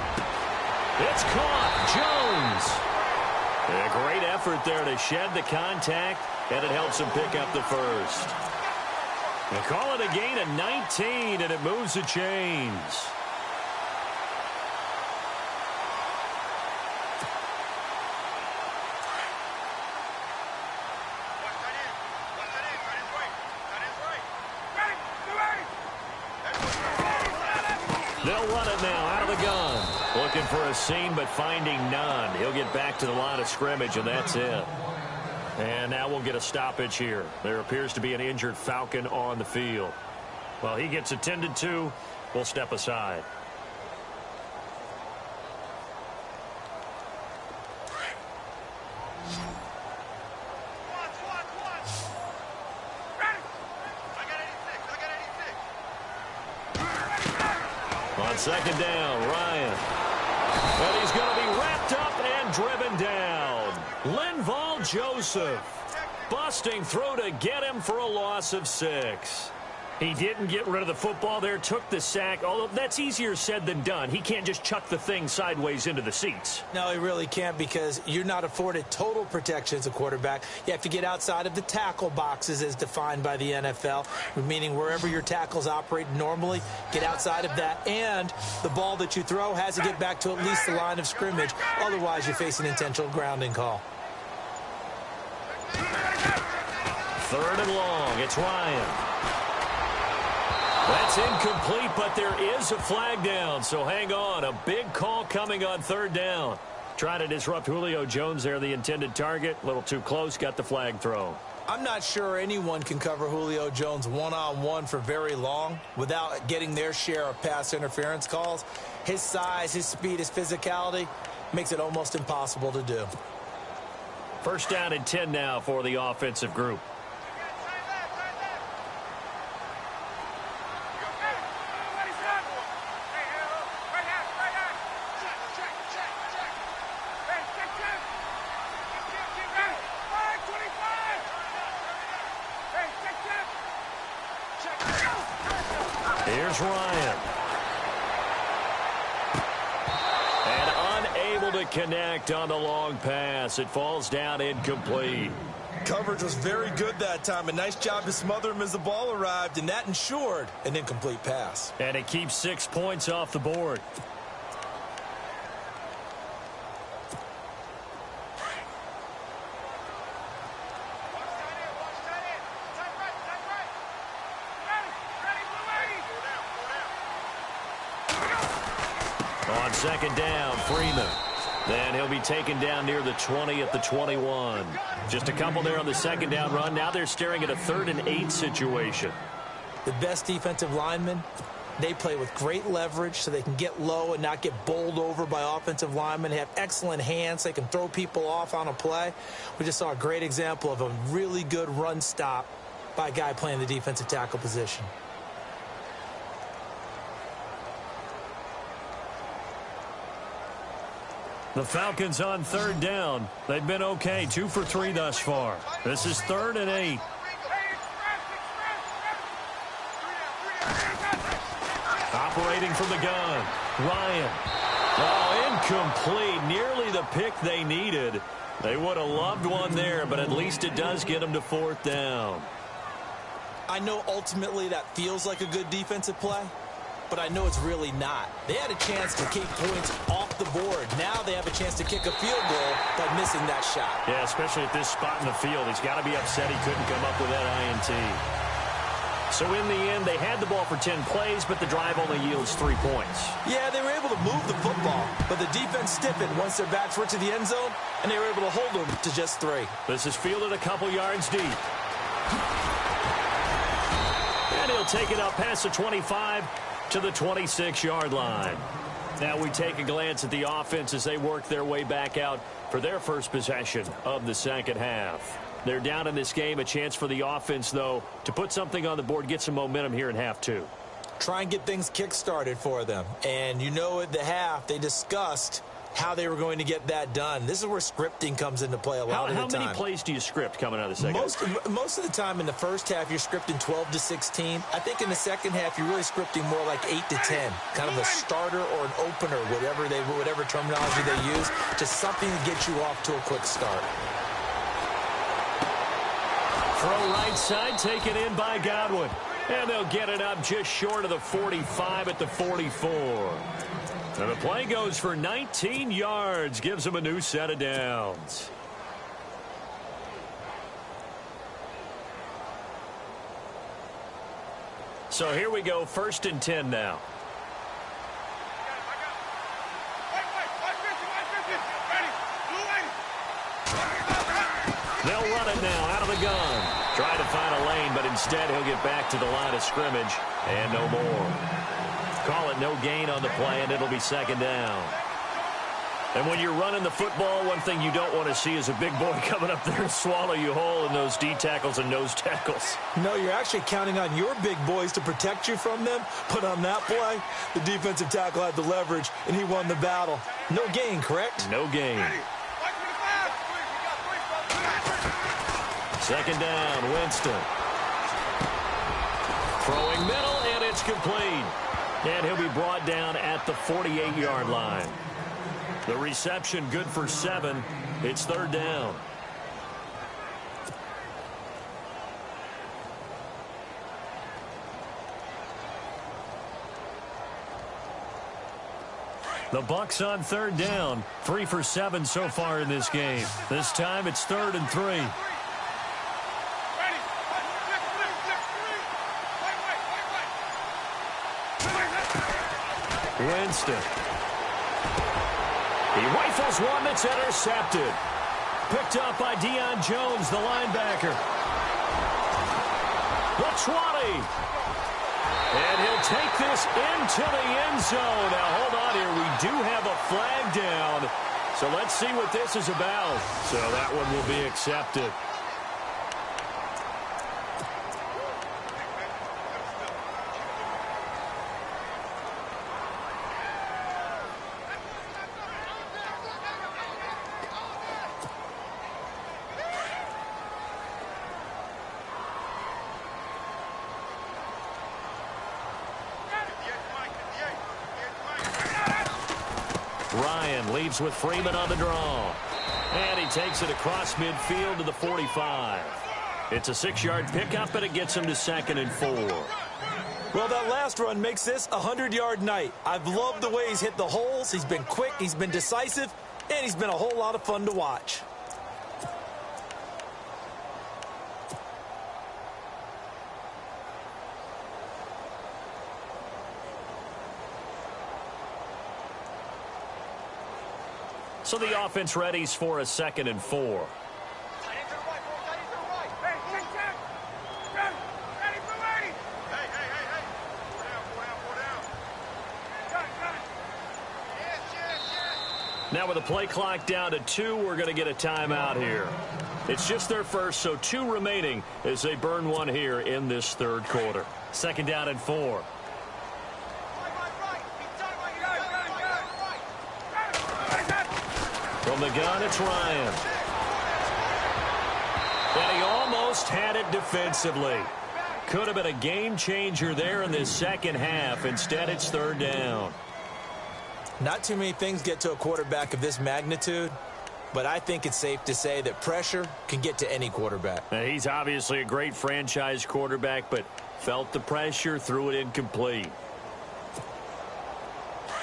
[SPEAKER 2] It's caught. Jones. A great effort there to shed the contact, and it helps him pick up the first. They call it a gain of 19, and it moves the chains. They'll run it now out of the gun. Looking for a seam, but finding none. He'll get back to the line of scrimmage, and that's it. And now we'll get a stoppage here. There appears to be an injured Falcon on the field. Well, he gets attended to. We'll step aside. On 2nd down, Ryan. And he's going to be wrapped up and driven down. Linval Joseph busting through to get him for a loss of 6. He didn't get rid of the football there, took the sack. Although that's easier said than done. He can't just chuck the thing sideways into the seats.
[SPEAKER 3] No, he really can't because you're not afforded total protection as a quarterback. You have to get outside of the tackle boxes as defined by the NFL, meaning wherever your tackles operate normally, get outside of that. And the ball that you throw has to get back to at least the line of scrimmage. Otherwise, you face an intentional grounding call.
[SPEAKER 2] 3rd and long. It's Ryan. That's incomplete, but there is a flag down, so hang on. A big call coming on 3rd down. Trying to disrupt Julio Jones there, the intended target. A little too close, got the flag thrown.
[SPEAKER 3] I'm not sure anyone can cover Julio Jones one-on-one for very long without getting their share of pass interference calls. His size, his speed, his physicality makes it almost impossible to do.
[SPEAKER 2] First down and 10 now for the offensive group. Here's Ryan. And unable to connect on the long pass. It falls down incomplete.
[SPEAKER 3] Coverage was very good that time. A nice job to smother him as the ball arrived, and that ensured an incomplete pass.
[SPEAKER 2] And it keeps 6 points off the board. On second down, Freeman. Then he'll be taken down near the 20 at the 21. Just a couple there on the second down run. Now they're staring at a 3rd and 8 situation.
[SPEAKER 3] The best defensive linemen, they play with great leverage so they can get low and not get bowled over by offensive linemen. They have excellent hands. They can throw people off on a play. We just saw a great example of a really good run stop by a guy playing the defensive tackle position.
[SPEAKER 2] The Falcons on 3rd down. They've been okay, 2 for 3 thus far. This is 3rd and 8. Operating from the gun, Ryan. Oh, incomplete. Nearly the pick they needed. They would have loved one there, but at least it does get them to 4th down.
[SPEAKER 3] I know ultimately that feels like a good defensive play, but I know it's really not. They had a chance to keep points off the board. Now they have a chance to kick a field goal by missing that shot.
[SPEAKER 2] Yeah, especially at this spot in the field. He's got to be upset he couldn't come up with that INT. So in the end, they had the ball for 10 plays, but the drive only yields 3 points.
[SPEAKER 3] Yeah, they were able to move the football, but the defense stiffened once their backs were to the end zone, and they were able to hold them to just 3.
[SPEAKER 2] This is fielded a couple yards deep. And he'll take it up past the 25 to the 26-yard line. Now we take a glance at the offense as they work their way back out for their first possession of the second half. They're down in this game. A chance for the offense, though, to put something on the board, get some momentum here in half 2.
[SPEAKER 3] Try and get things kick-started for them. And you know at the half, they discussed how they were going to get that done. This is where scripting comes into play a lot of the time.
[SPEAKER 2] How many plays do you script coming out of the second half?
[SPEAKER 3] Most of the time in the first half, you're scripting 12 to 16. I think in the second half, you're really scripting more like 8 to 10. Kind of a starter or an opener, whatever terminology they use, just something to get you off to a quick start.
[SPEAKER 2] Throw right side, taken in by Godwin. And they'll get it up just short of the 45 at the 44. And the play goes for 19 yards, gives them a new set of downs. So here we go, 1st and 10 now. They'll run it now out of the gun. Try to find a lane, but instead he'll get back to the line of scrimmage and no more. Call it no gain on the play, and it'll be 2nd down. And when you're running the football, one thing you don't want to see is a big boy coming up there and swallow you whole in those D tackles and nose tackles.
[SPEAKER 3] No, you're actually counting on your big boys to protect you from them. But on that play, the defensive tackle had the leverage, and he won the battle. No gain, correct?
[SPEAKER 2] No gain. 2nd down, Winston. Throwing middle, and it's complete. And he'll be brought down at the 48-yard line. The reception good for 7. It's 3rd down. The Bucs on 3rd down. 3 for 7 so far in this game. This time it's 3rd and 3. Winston. He rifles one that's intercepted. Picked up by Deion Jones, the linebacker. The 20. And he'll take this into the end zone. Now, hold on here. We do have a flag down. So let's see what this is about. So that one will be accepted. Ryan leaves with Freeman on the draw. And he takes it across midfield to the 45. It's a 6-yard pickup, and it gets him to 2nd and 4.
[SPEAKER 3] Well, that last run makes this a 100-yard night. I've loved the way he's hit the holes. He's been quick, he's been decisive, and he's been a whole lot of fun to watch.
[SPEAKER 2] So the offense readies for a 2nd and 4. Now with the play clock down to 2, we're going to get a timeout here. It's just their first, so 2 remaining as they burn one here in this 3rd quarter. 2nd down and 4. From the gun, it's Ryan. And he almost had it defensively. Could have been a game changer there in this 2nd half. Instead, it's 3rd down.
[SPEAKER 3] Not too many things get to a quarterback of this magnitude, but I think it's safe to say that pressure can get to any quarterback.
[SPEAKER 2] Now, he's obviously a great franchise quarterback, but felt the pressure, threw it incomplete.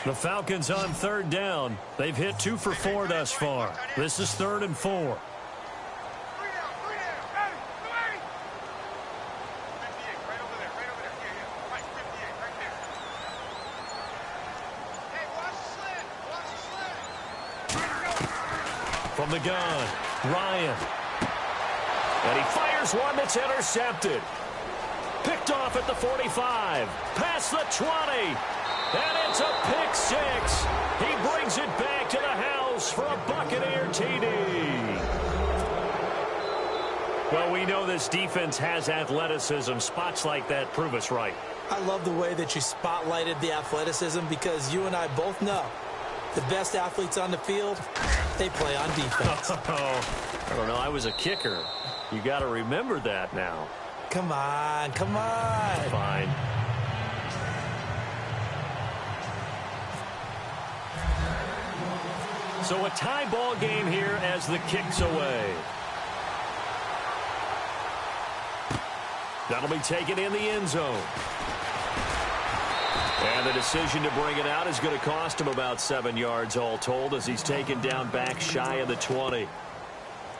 [SPEAKER 2] The Falcons on 3rd down. They've hit 2 for 4 thus far. This is 3rd and 4. From the gun, Ryan. And he fires one that's intercepted. Picked off at the 45. Past the 20. And it's a pick 6. He brings it back to the house for a Buccaneer TD. Well, we know this defense has athleticism. Spots like that prove us right.
[SPEAKER 3] I love the way that you spotlighted the athleticism because you and I both know the best athletes on the field, they play on defense.
[SPEAKER 2] I don't know. I was a kicker. You got to remember that now.
[SPEAKER 3] Come on, come on.
[SPEAKER 2] Fine. So a tie ball game here as the kick's away. That'll be taken in the end zone. And the decision to bring it out is going to cost him about 7 yards all told as he's taken down back shy of the 20.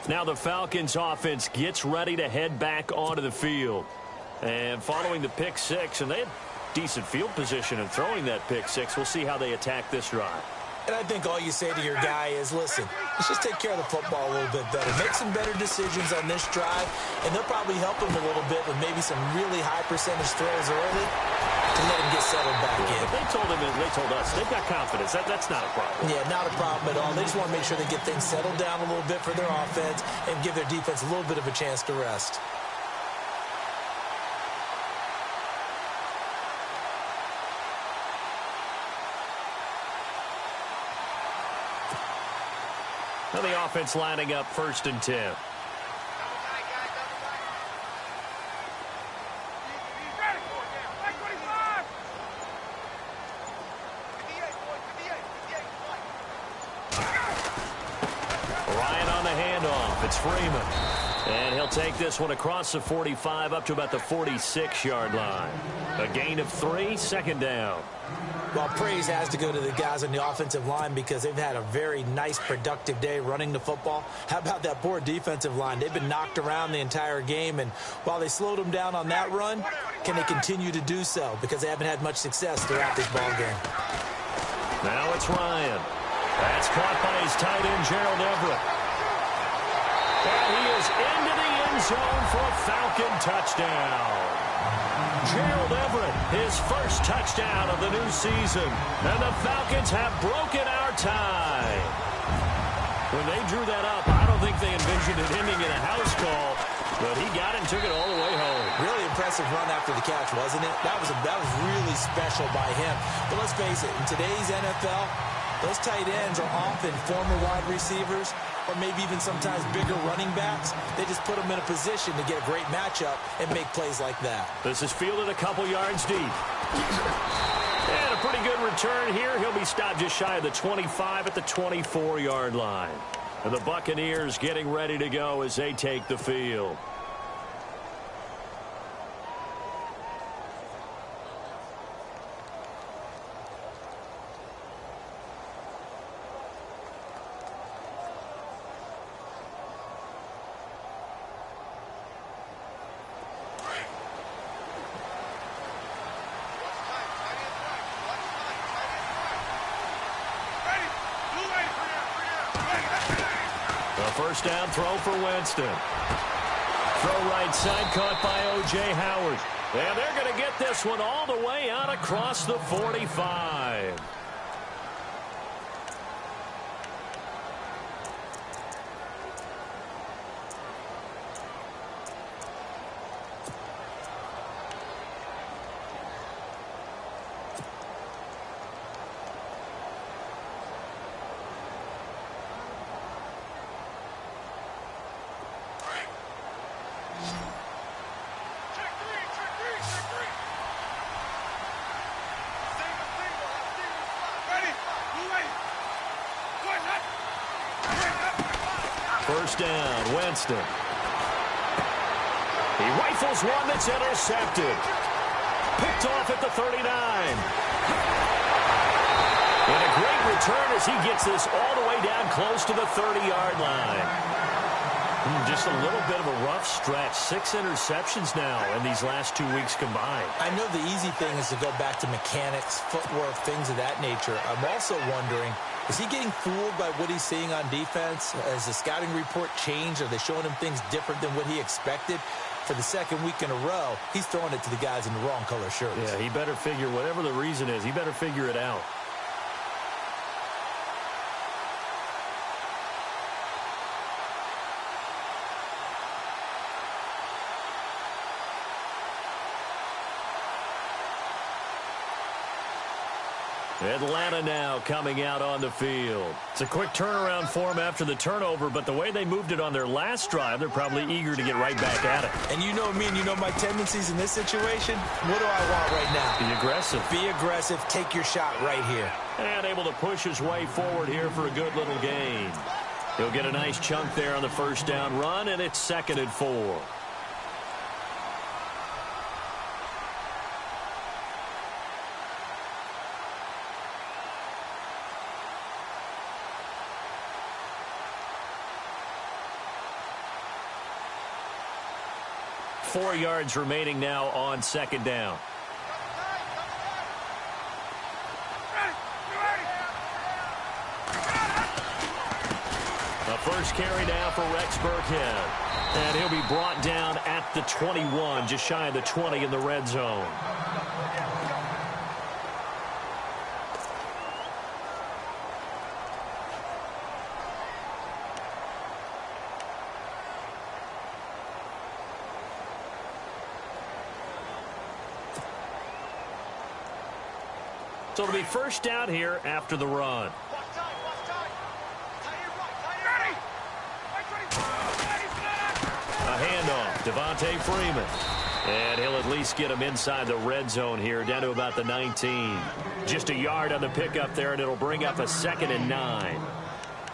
[SPEAKER 2] Now the Falcons offense gets ready to head back onto the field. And following the pick 6, and they had decent field position in throwing that pick 6. We'll see how they attack this drive.
[SPEAKER 3] And I think all you say to your guy is, listen, let's just take care of the football a little bit better. Make some better decisions on this drive, and they'll probably help him a little bit with maybe some really high percentage throws early to let him get settled back in.
[SPEAKER 2] But they told him, and they told us, they've got confidence. That's not a problem.
[SPEAKER 3] Yeah, not a problem at all. They just want to make sure they get things settled down a little bit for their offense and give their defense a little bit of a chance to rest.
[SPEAKER 2] Now the offense lining up 1st and 10. Ryan on the handoff. It's Freeman. And he'll take this one across the 45 up to about the 46-yard line. A gain of 3, 2nd down.
[SPEAKER 3] Well, praise has to go to the guys on the offensive line because they've had a very nice, productive day running the football. How about that poor defensive line? They've been knocked around the entire game, and while they slowed them down on that run, can they continue to do so? Because they haven't had much success throughout this ball game.
[SPEAKER 2] Now it's Ryan. That's caught by his tight end, Gerald Everett. And he is into the end zone for a Falcon touchdown. Gerald Everett, his first touchdown of the new season. And the Falcons have broken our tie. When they drew that up, I don't think they envisioned it ending in a house call, but he got it and took it all the way home.
[SPEAKER 3] Really impressive run after the catch, wasn't it? That was really special by him. But let's face it, in today's NFL, those tight ends are often former wide receivers or maybe even sometimes bigger running backs. They just put them in a position to get a great matchup and make plays like that.
[SPEAKER 2] This is fielded a couple yards deep. And a pretty good return here. He'll be stopped just shy of the 25 at the 24-yard line. And the Buccaneers getting ready to go as they take the field. First down throw for Winston. Throw right side caught by O.J. Howard. And they're going to get this one all the way out across the 45. First down, Winston. He rifles one that's intercepted. Picked off at the 39. And a great return as he gets this all the way down close to the 30-yard line. Just a little bit of a rough stretch. 6 interceptions now in these last 2 weeks combined.
[SPEAKER 3] I know the easy thing is to go back to mechanics, footwork, things of that nature. I'm also wondering, is he getting fooled by what he's seeing on defense? Has the scouting report changed? Are they showing him things different than what he expected? For the second week in a row, he's throwing it to the guys in the wrong color shirts.
[SPEAKER 2] Yeah, he better figure, whatever the reason is, he better figure it out. Atlanta now coming out on the field. It's a quick turnaround for them after the turnover, but the way they moved it on their last drive, they're probably eager to get right back at it.
[SPEAKER 3] And you know me and you know my tendencies in this situation. What do I want right now?
[SPEAKER 2] Be aggressive.
[SPEAKER 3] Be aggressive. Take your shot right here.
[SPEAKER 2] And able to push his way forward here for a good little gain. He'll get a nice chunk there on the first down run, and it's 2nd and 4. Four yards remaining now on 2nd down. The first carry now for Rex Burkhead. And he'll be brought down at the 21, just shy of the 20 in the red zone. So it'll be first down here after the run. A handoff, Devontae Freeman. And he'll at least get him inside the red zone here, down to about the 19. Just a yard on the pickup there, and it'll bring up a 2nd and 9.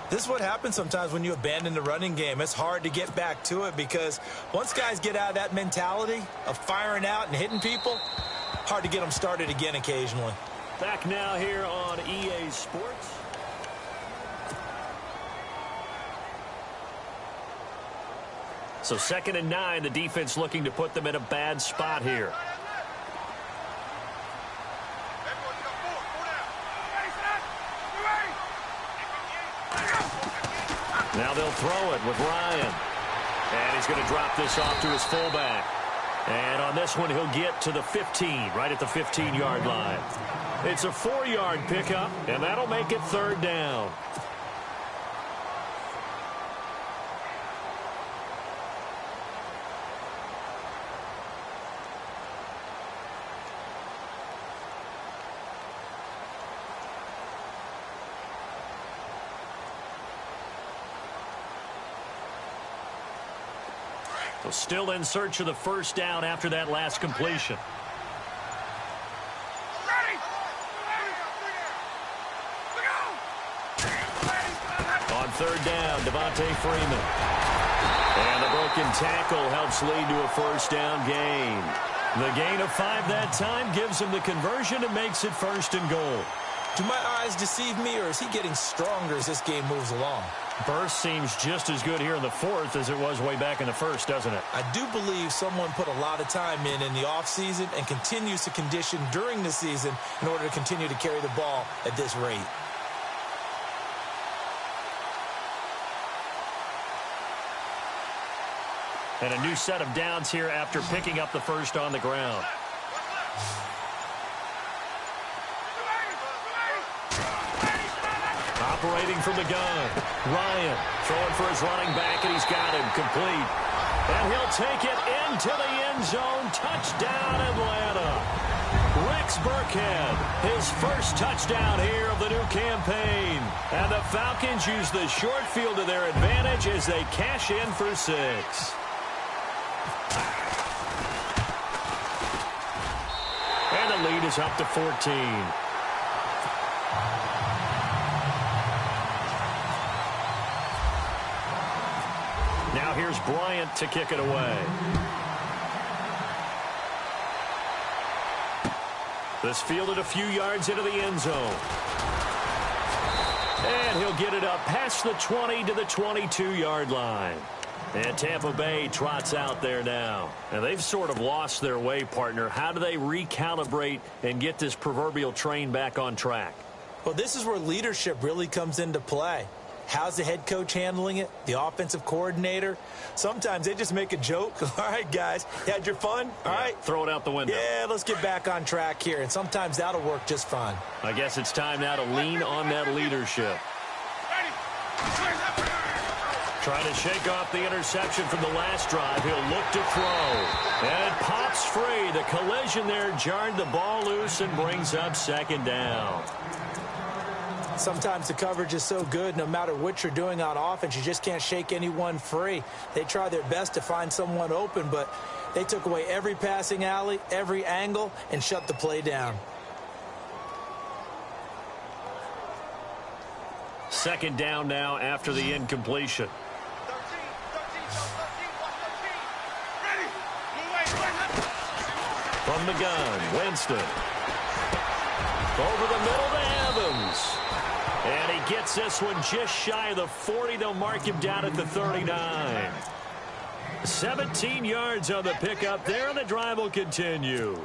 [SPEAKER 3] This is what happens sometimes when you abandon the running game. It's hard to get back to it because once guys get out of that mentality of firing out and hitting people, hard to get them started again occasionally.
[SPEAKER 2] Back now here on EA Sports. So 2nd and 9, the defense looking to put them in a bad spot here. Now they'll throw it with Ryan. And he's going to drop this off to his fullback. And on this one, he'll get to the 15, right at the 15-yard line. It's a 4-yard pickup, and that'll make it 3rd down. So still in search of the 1st down after that last completion. On 3rd down, Devontae Freeman. And the broken tackle helps lead to a 1st down gain. The gain of 5 that time gives him the conversion and makes it 1st and goal.
[SPEAKER 3] Do my eyes deceive me, or is he getting stronger as this game moves along?
[SPEAKER 2] Burst seems just as good here in the 4th as it was way back in the 1st, doesn't it?
[SPEAKER 3] I do believe someone put a lot of time in the offseason and continues to condition during the season in order to continue to carry the ball at this rate.
[SPEAKER 2] And a new set of downs here after picking up the 1st on the ground. Operating from the gun. Ryan throwing for his running back, and he's got him complete. And he'll take it into the end zone. Touchdown, Atlanta. Rex Burkhead, his 1st touchdown here of the new campaign. And the Falcons use the short field to their advantage as they cash in for 6. And the lead is up to 14. Now here's Bryant to kick it away. This fielded a few yards into the end zone. And he'll get it up past the 20 to the 22-yard line. And Tampa Bay trots out there now. And they've sort of lost their way, partner. How do they recalibrate and get this proverbial train back on track?
[SPEAKER 3] Well, this is where leadership really comes into play. How's the head coach handling it? The offensive coordinator? Sometimes they just make a joke. All right, guys, you had your fun? All right.
[SPEAKER 2] Throw it out the window.
[SPEAKER 3] Yeah, let's get back on track here. And sometimes that'll work just fine.
[SPEAKER 2] I guess it's time now to lean on that leadership. Trying to shake off the interception from the last drive. He'll look to throw. And it pops free. The collision there jarred the ball loose and brings up 2nd down.
[SPEAKER 3] Sometimes the coverage is so good, no matter what you're doing on offense, you just can't shake anyone free. They try their best to find someone open, but they took away every passing alley, every angle, and shut the play down.
[SPEAKER 2] 2nd down now after the incompletion. From the gun, Winston. Over the middle to Evans. And he gets this one just shy of the 40. They'll mark him down at the 39. 17 yards on the pickup there, and the drive will continue.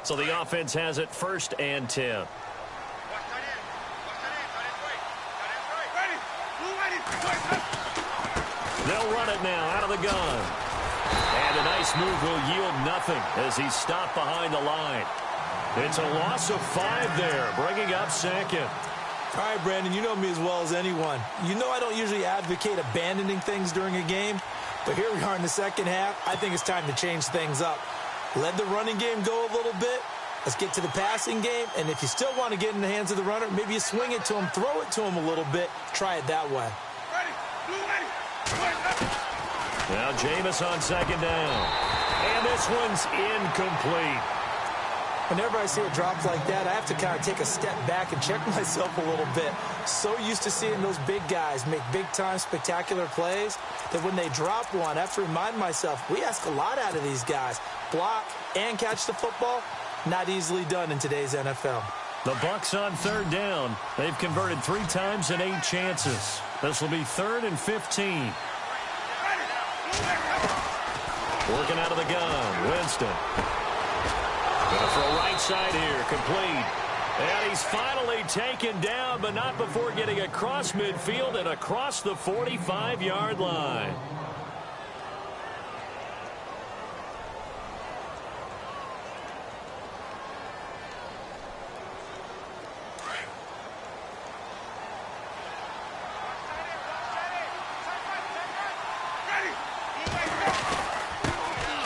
[SPEAKER 2] So the offense has it 1st and 10. They'll run it now out of the gun. And a nice move will yield nothing as he's stopped behind the line. It's a loss of 5 there, bringing up 2nd.
[SPEAKER 3] All right, Brandon, you know me as well as anyone. You know I don't usually advocate abandoning things during a game, but here we are in the 2nd half. I think it's time to change things up. Let the running game go a little bit. Let's get to the passing game, and if you still want to get in the hands of the runner, maybe you swing it to him, throw it to him a little bit, try it that way.
[SPEAKER 2] Now Jameis on 2nd down. And this one's incomplete.
[SPEAKER 3] Whenever I see a drop like that, I have to kind of take a step back and check myself a little bit. So used to seeing those big guys make big-time spectacular plays that when they drop one, I have to remind myself, we ask a lot out of these guys. Block and catch the football, not easily done in today's NFL.
[SPEAKER 2] The Bucs on 3rd down. They've converted 3 times and 8 chances. This will be 3rd and 15. Working out of the gun. Winston. Going to throw right side here. Complete. And he's finally taken down, but not before getting across midfield and across the 45-yard line.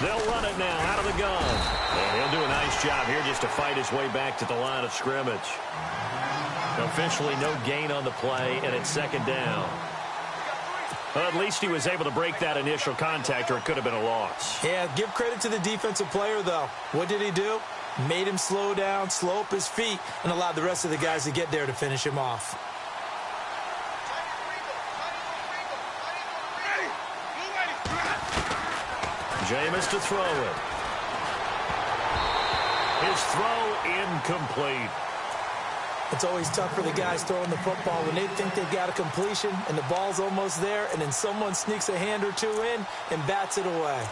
[SPEAKER 2] They'll run it now out of the gun. And he'll do a nice job here just to fight his way back to the line of scrimmage. Officially no gain on the play, and it's second down. Well, at least he was able to break that initial contact, or it could have been a loss.
[SPEAKER 3] Yeah, give credit to the defensive player, though. What did he do? Made him slow down, slow up his feet, and allowed the rest of the guys to get there to finish him off.
[SPEAKER 2] Jameis to throw it. His throw incomplete.
[SPEAKER 3] It's always tough for the guys throwing the football when they think they've got a completion and the ball's almost there, and then someone sneaks a hand or two in and bats it away.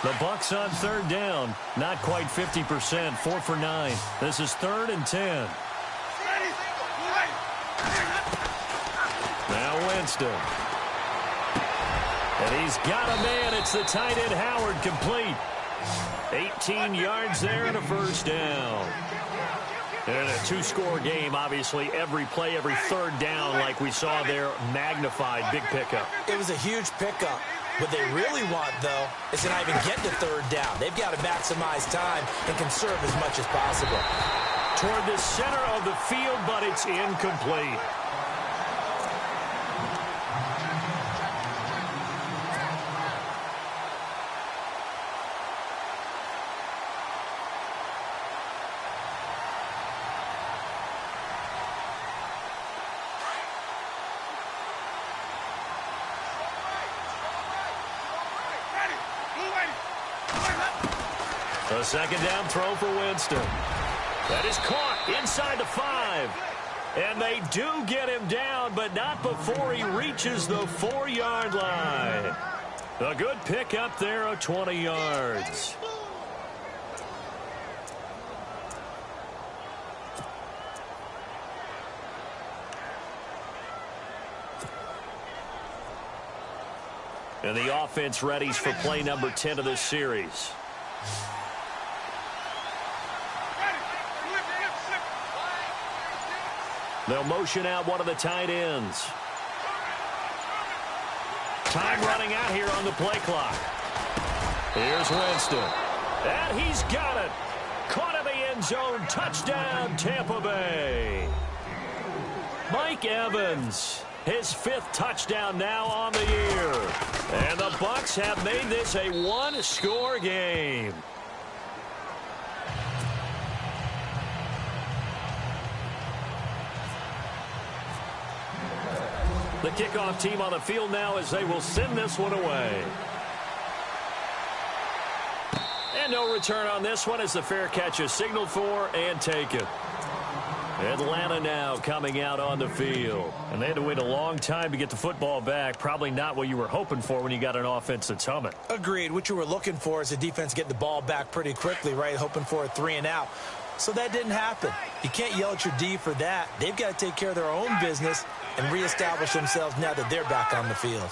[SPEAKER 2] The Bucs on third down. Not quite 50%. 4 for 9. This is 3rd and 10. Now Winston. And he's got a man. It's the tight end Howard, complete. 18 yards there and a first down. And a two-score game, obviously. Every play, every third down, like we saw there, magnified. Big pickup.
[SPEAKER 3] It was a huge pickup. What they really want, though, is to not even get to third down. They've got to maximize time and conserve as much as possible.
[SPEAKER 2] Toward the center of the field, but it's incomplete. A second down throw for Winston. That is caught inside the 5. And they do get him down, but not before he reaches the 4-yard line. A good pickup there of 20 yards. And the offense readies for play number 10 of this series. They'll motion out one of the tight ends. Time running out here on the play clock. Here's Winston. And he's got it. Caught in the end zone. Touchdown, Tampa Bay. Mike Evans, his 5th touchdown now on the year. And the Bucs have made this a one-score game. The kickoff team on the field now as they will send this one away. And no return on this one as the fair catch is signaled for and taken. Atlanta now coming out on the field. And they had to wait a long time to get the football back. Probably not what you were hoping for when you got an offense that's humming.
[SPEAKER 3] Agreed. What you were looking for is the defense get the ball back pretty quickly, right? Hoping for a 3 and out. So that didn't happen. You can't yell at your D for that. They've got to take care of their own business and reestablish themselves now that they're back on the field.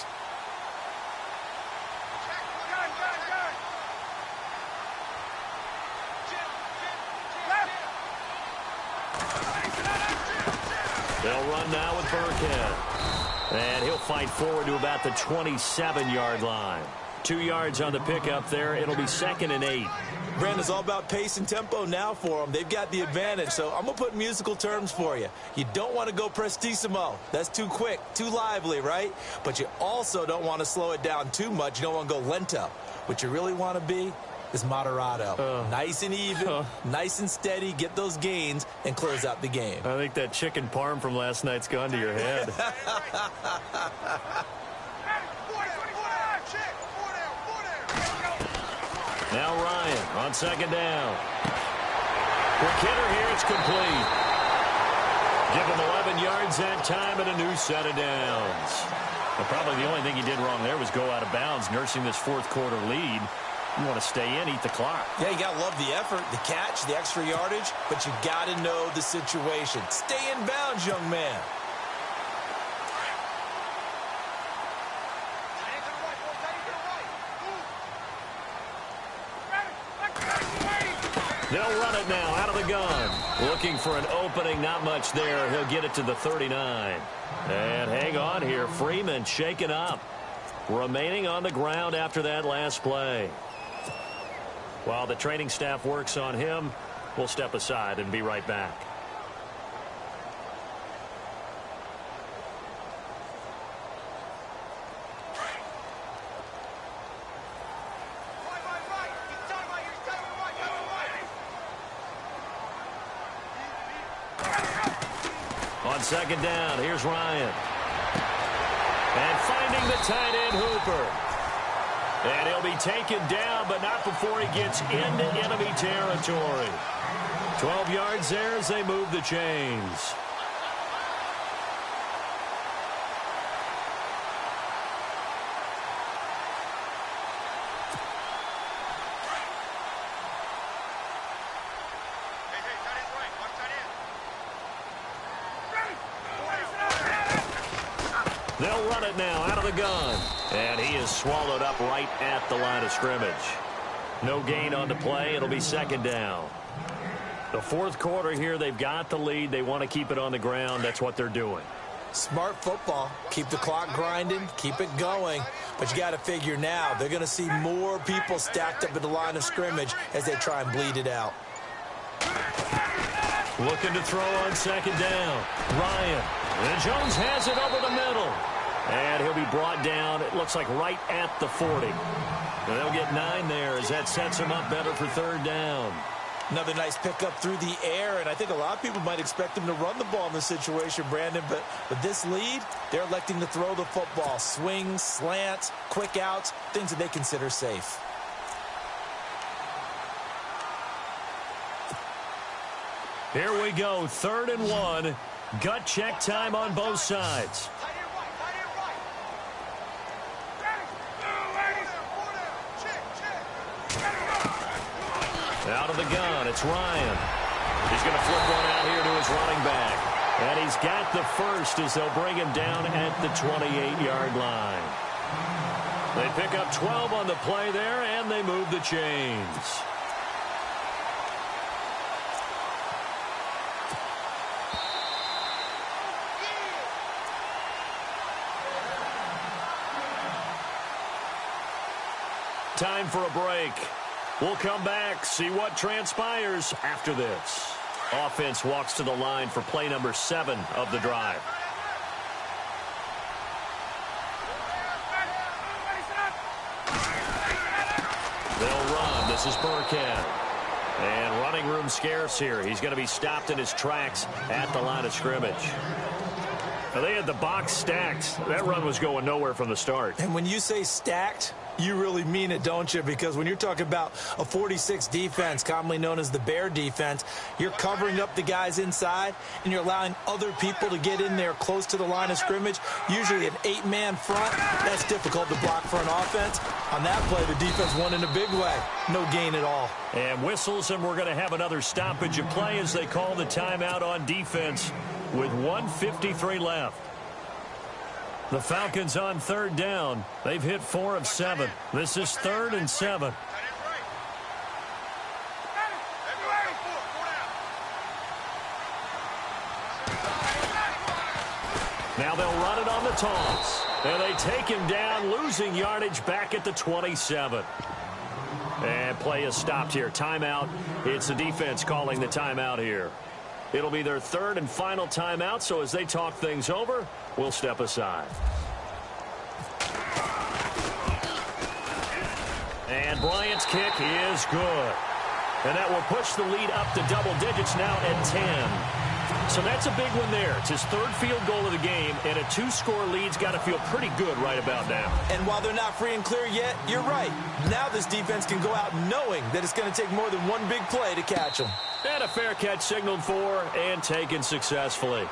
[SPEAKER 2] They'll run now with Burkhead. And he'll fight forward to about the 27-yard line. 2 yards on the pickup there. It'll be 2nd and 8.
[SPEAKER 3] Brandon, it's all about pace and tempo now for them. They've got the advantage, so I'm going to put musical terms for you. You don't want to go prestissimo. That's too quick, too lively, right? But you also don't want to slow it down too much. You don't want to go lento. What you really want to be is moderato. Nice and even, nice and steady, get those gains, and close out the game.
[SPEAKER 2] I think that chicken parm from last night's gone to your head. Now Ryan on 2nd down. For Kidder here, it's complete. Give him 11 yards that time and a new set of downs. But probably the only thing he did wrong there was go out of bounds, nursing this fourth quarter lead. You want to stay in, eat the clock.
[SPEAKER 3] Yeah, you got to love the effort, the catch, the extra yardage, but you got to know the situation. Stay in bounds, young man.
[SPEAKER 2] They'll run it now out of the gun. Looking for an opening, not much there. He'll get it to the 39. And hang on here, Freeman shaken up. Remaining on the ground after that last play. While the training staff works on him, we'll step aside and be right back. On second down, here's Ryan. And finding the tight end, Hooper. And he'll be taken down, but not before he gets into enemy territory. 12 yards there as they move the chains. They'll run it now out of the gun. And he is swallowed up right at the line of scrimmage. No gain on the play. It'll be second down. The fourth quarter here, they've got the lead. They want to keep it on the ground. That's what they're doing.
[SPEAKER 3] Smart football. Keep the clock grinding. Keep it going. But you got to figure now, they're going to see more people stacked up at the line of scrimmage as they try and bleed it out.
[SPEAKER 2] Looking to throw on second down. Ryan. And Jones has it over the middle. And he'll be brought down, it looks like right at the 40. And they'll get 9 there as that sets him up better for third down.
[SPEAKER 3] Another nice pickup through the air, and I think a lot of people might expect him to run the ball in this situation, Brandon, but with this lead, they're electing to throw the football. Swings, slants, quick outs, things that they consider safe.
[SPEAKER 2] Here we go, 3rd and 1. Gut check time on both sides. Out of the gun, it's Ryan. He's going to flip one out here to his running back. And he's got the first as they'll bring him down at the 28-yard line. They pick up 12 on the play there, and they move the chains. Time for a break. We'll come back, see what transpires after this. Offense walks to the line for play number 7 of the drive. They'll run. This is Burkhead. And running room scarce here. He's going to be stopped in his tracks at the line of scrimmage. Now, they had the box stacked. That run was going nowhere from the start.
[SPEAKER 3] And when you say stacked, you really mean it, don't you? Because when you're talking about a 46 defense, commonly known as the Bear defense, you're covering up the guys inside, and you're allowing other people to get in there close to the line of scrimmage. Usually an 8-man front, that's difficult to block for an offense. On that play, the defense won in a big way. No gain at all.
[SPEAKER 2] And whistles, and we're going to have another stoppage of play as they call the timeout on defense with 1:53 left. The Falcons on 3rd down. They've hit 4 of 7. This is 3rd and 7. Now they'll run it on the toss. And they take him down, losing yardage back at the 27. And play is stopped here. Timeout. It's the defense calling the timeout here. It'll be their 3rd and final timeout, so as they talk things over, we'll step aside. And Bryant's kick is good. And that will push the lead up to double digits now at 10. So that's a big one there. It's his third field goal of the game, and a 2-score lead's got to feel pretty good right about now.
[SPEAKER 3] And while they're not free and clear yet, you're right. Now this defense can go out knowing that it's going to take more than one big play to catch them.
[SPEAKER 2] And a fair catch signaled for and taken successfully.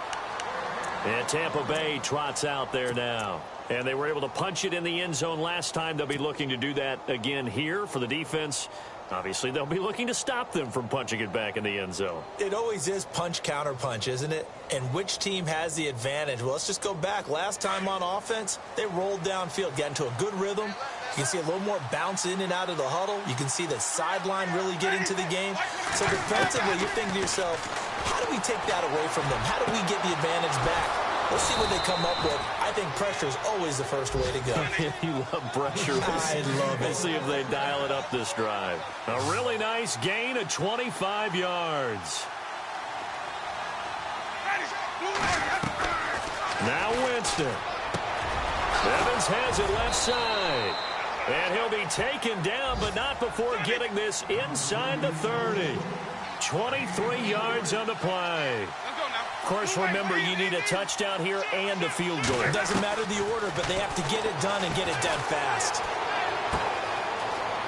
[SPEAKER 2] And Tampa Bay trots out there now. And they were able to punch it in the end zone last time. They'll be looking to do that again here for the defense. Obviously, they'll be looking to stop them from punching it back in the end zone.
[SPEAKER 3] It always is punch, counter punch, isn't it? And which team has the advantage? Well, let's just go back. Last time on offense, they rolled downfield, got into a good rhythm. You can see a little more bounce in and out of the huddle. You can see the sideline really get into the game. So defensively, you're thinking to yourself, how do we take that away from them? How do we get the advantage back? Let's see what they come up with. I think pressure is always the first way to go.
[SPEAKER 2] You love pressure.
[SPEAKER 3] I love it.
[SPEAKER 2] We'll see if they dial it up this drive. A really nice gain of 25 yards. Now Winston. Evans has it left side. And he'll be taken down, but not before getting this inside the 30. 23 yards on the play. Of course, remember, you need a touchdown here and a field goal.
[SPEAKER 3] It doesn't matter the order, but they have to get it done and get it done fast.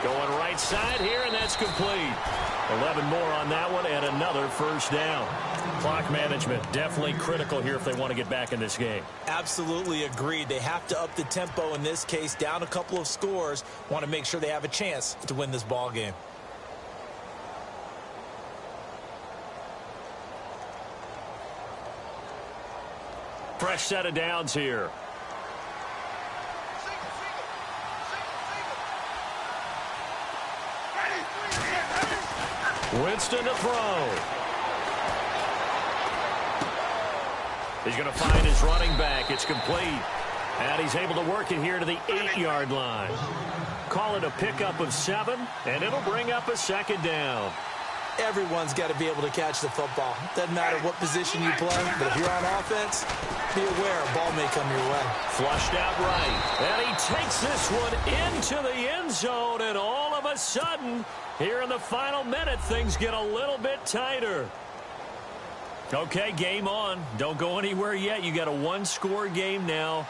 [SPEAKER 2] Going right side here, and that's complete. 11 more on that one, and another first down. Clock management, definitely critical here if they want to get back in this game.
[SPEAKER 3] Absolutely agreed. They have to up the tempo in this case, down a couple of scores. Want to make sure they have a chance to win this ball game.
[SPEAKER 2] Fresh set of downs here. Winston to throw. He's going to find his running back. It's complete. And he's able to work it here to the 8-yard line. Call it a pickup of 7, and it'll bring up a second down.
[SPEAKER 3] Everyone's got to be able to catch the football. Doesn't matter what position you play, but if you're on offense, be aware a ball may come your way.
[SPEAKER 2] Flushed out right. And he takes this one into the end zone, and all of a sudden, here in the final minute, things get a little bit tighter. Okay, game on. Don't go anywhere yet. You got a 1-score game now.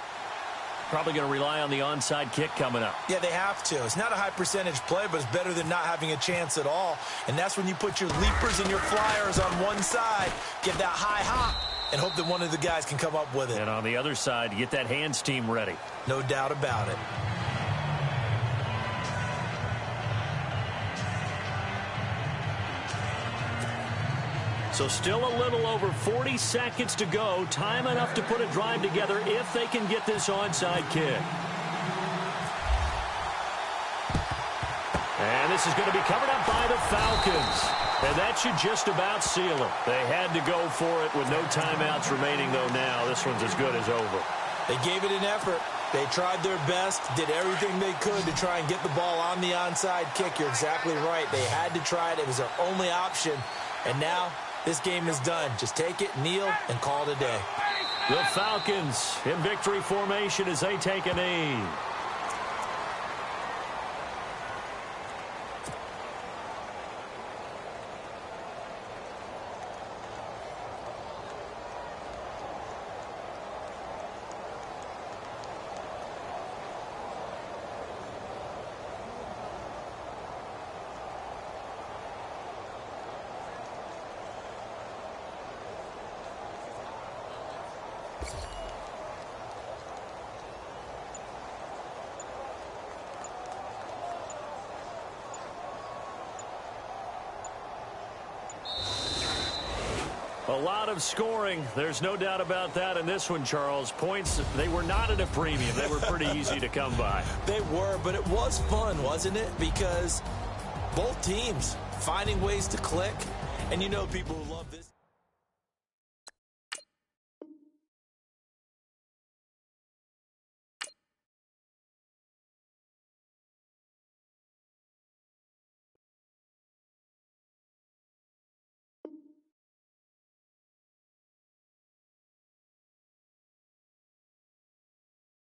[SPEAKER 2] Probably going to rely on the onside kick coming up.
[SPEAKER 3] Yeah, they have to. It's not a high percentage play, but it's better than not having a chance at all. And that's when you put your leapers and your flyers on one side, get that high hop, and hope that one of the guys can come up with it.
[SPEAKER 2] And on the other side, get that hands team ready.
[SPEAKER 3] No doubt about it.
[SPEAKER 2] So still a little over 40 seconds to go. Time enough to put a drive together if they can get this onside kick. And this is going to be covered up by the Falcons. And that should just about seal it. They had to go for it with no timeouts remaining, though now. This one's as good as over.
[SPEAKER 3] They gave it an effort. They tried their best, did everything they could to try and get the ball on the onside kick. You're exactly right. They had to try it. It was their only option. And now this game is done. Just take it, kneel, and call it a day.
[SPEAKER 2] The Falcons in victory formation as they take a knee. A lot of scoring. There's no doubt about that in this one, Charles. Points, they were not at a premium. They were pretty easy to come by.
[SPEAKER 3] They were, but it was fun, wasn't it? Because both teams finding ways to click. And you know people who love this.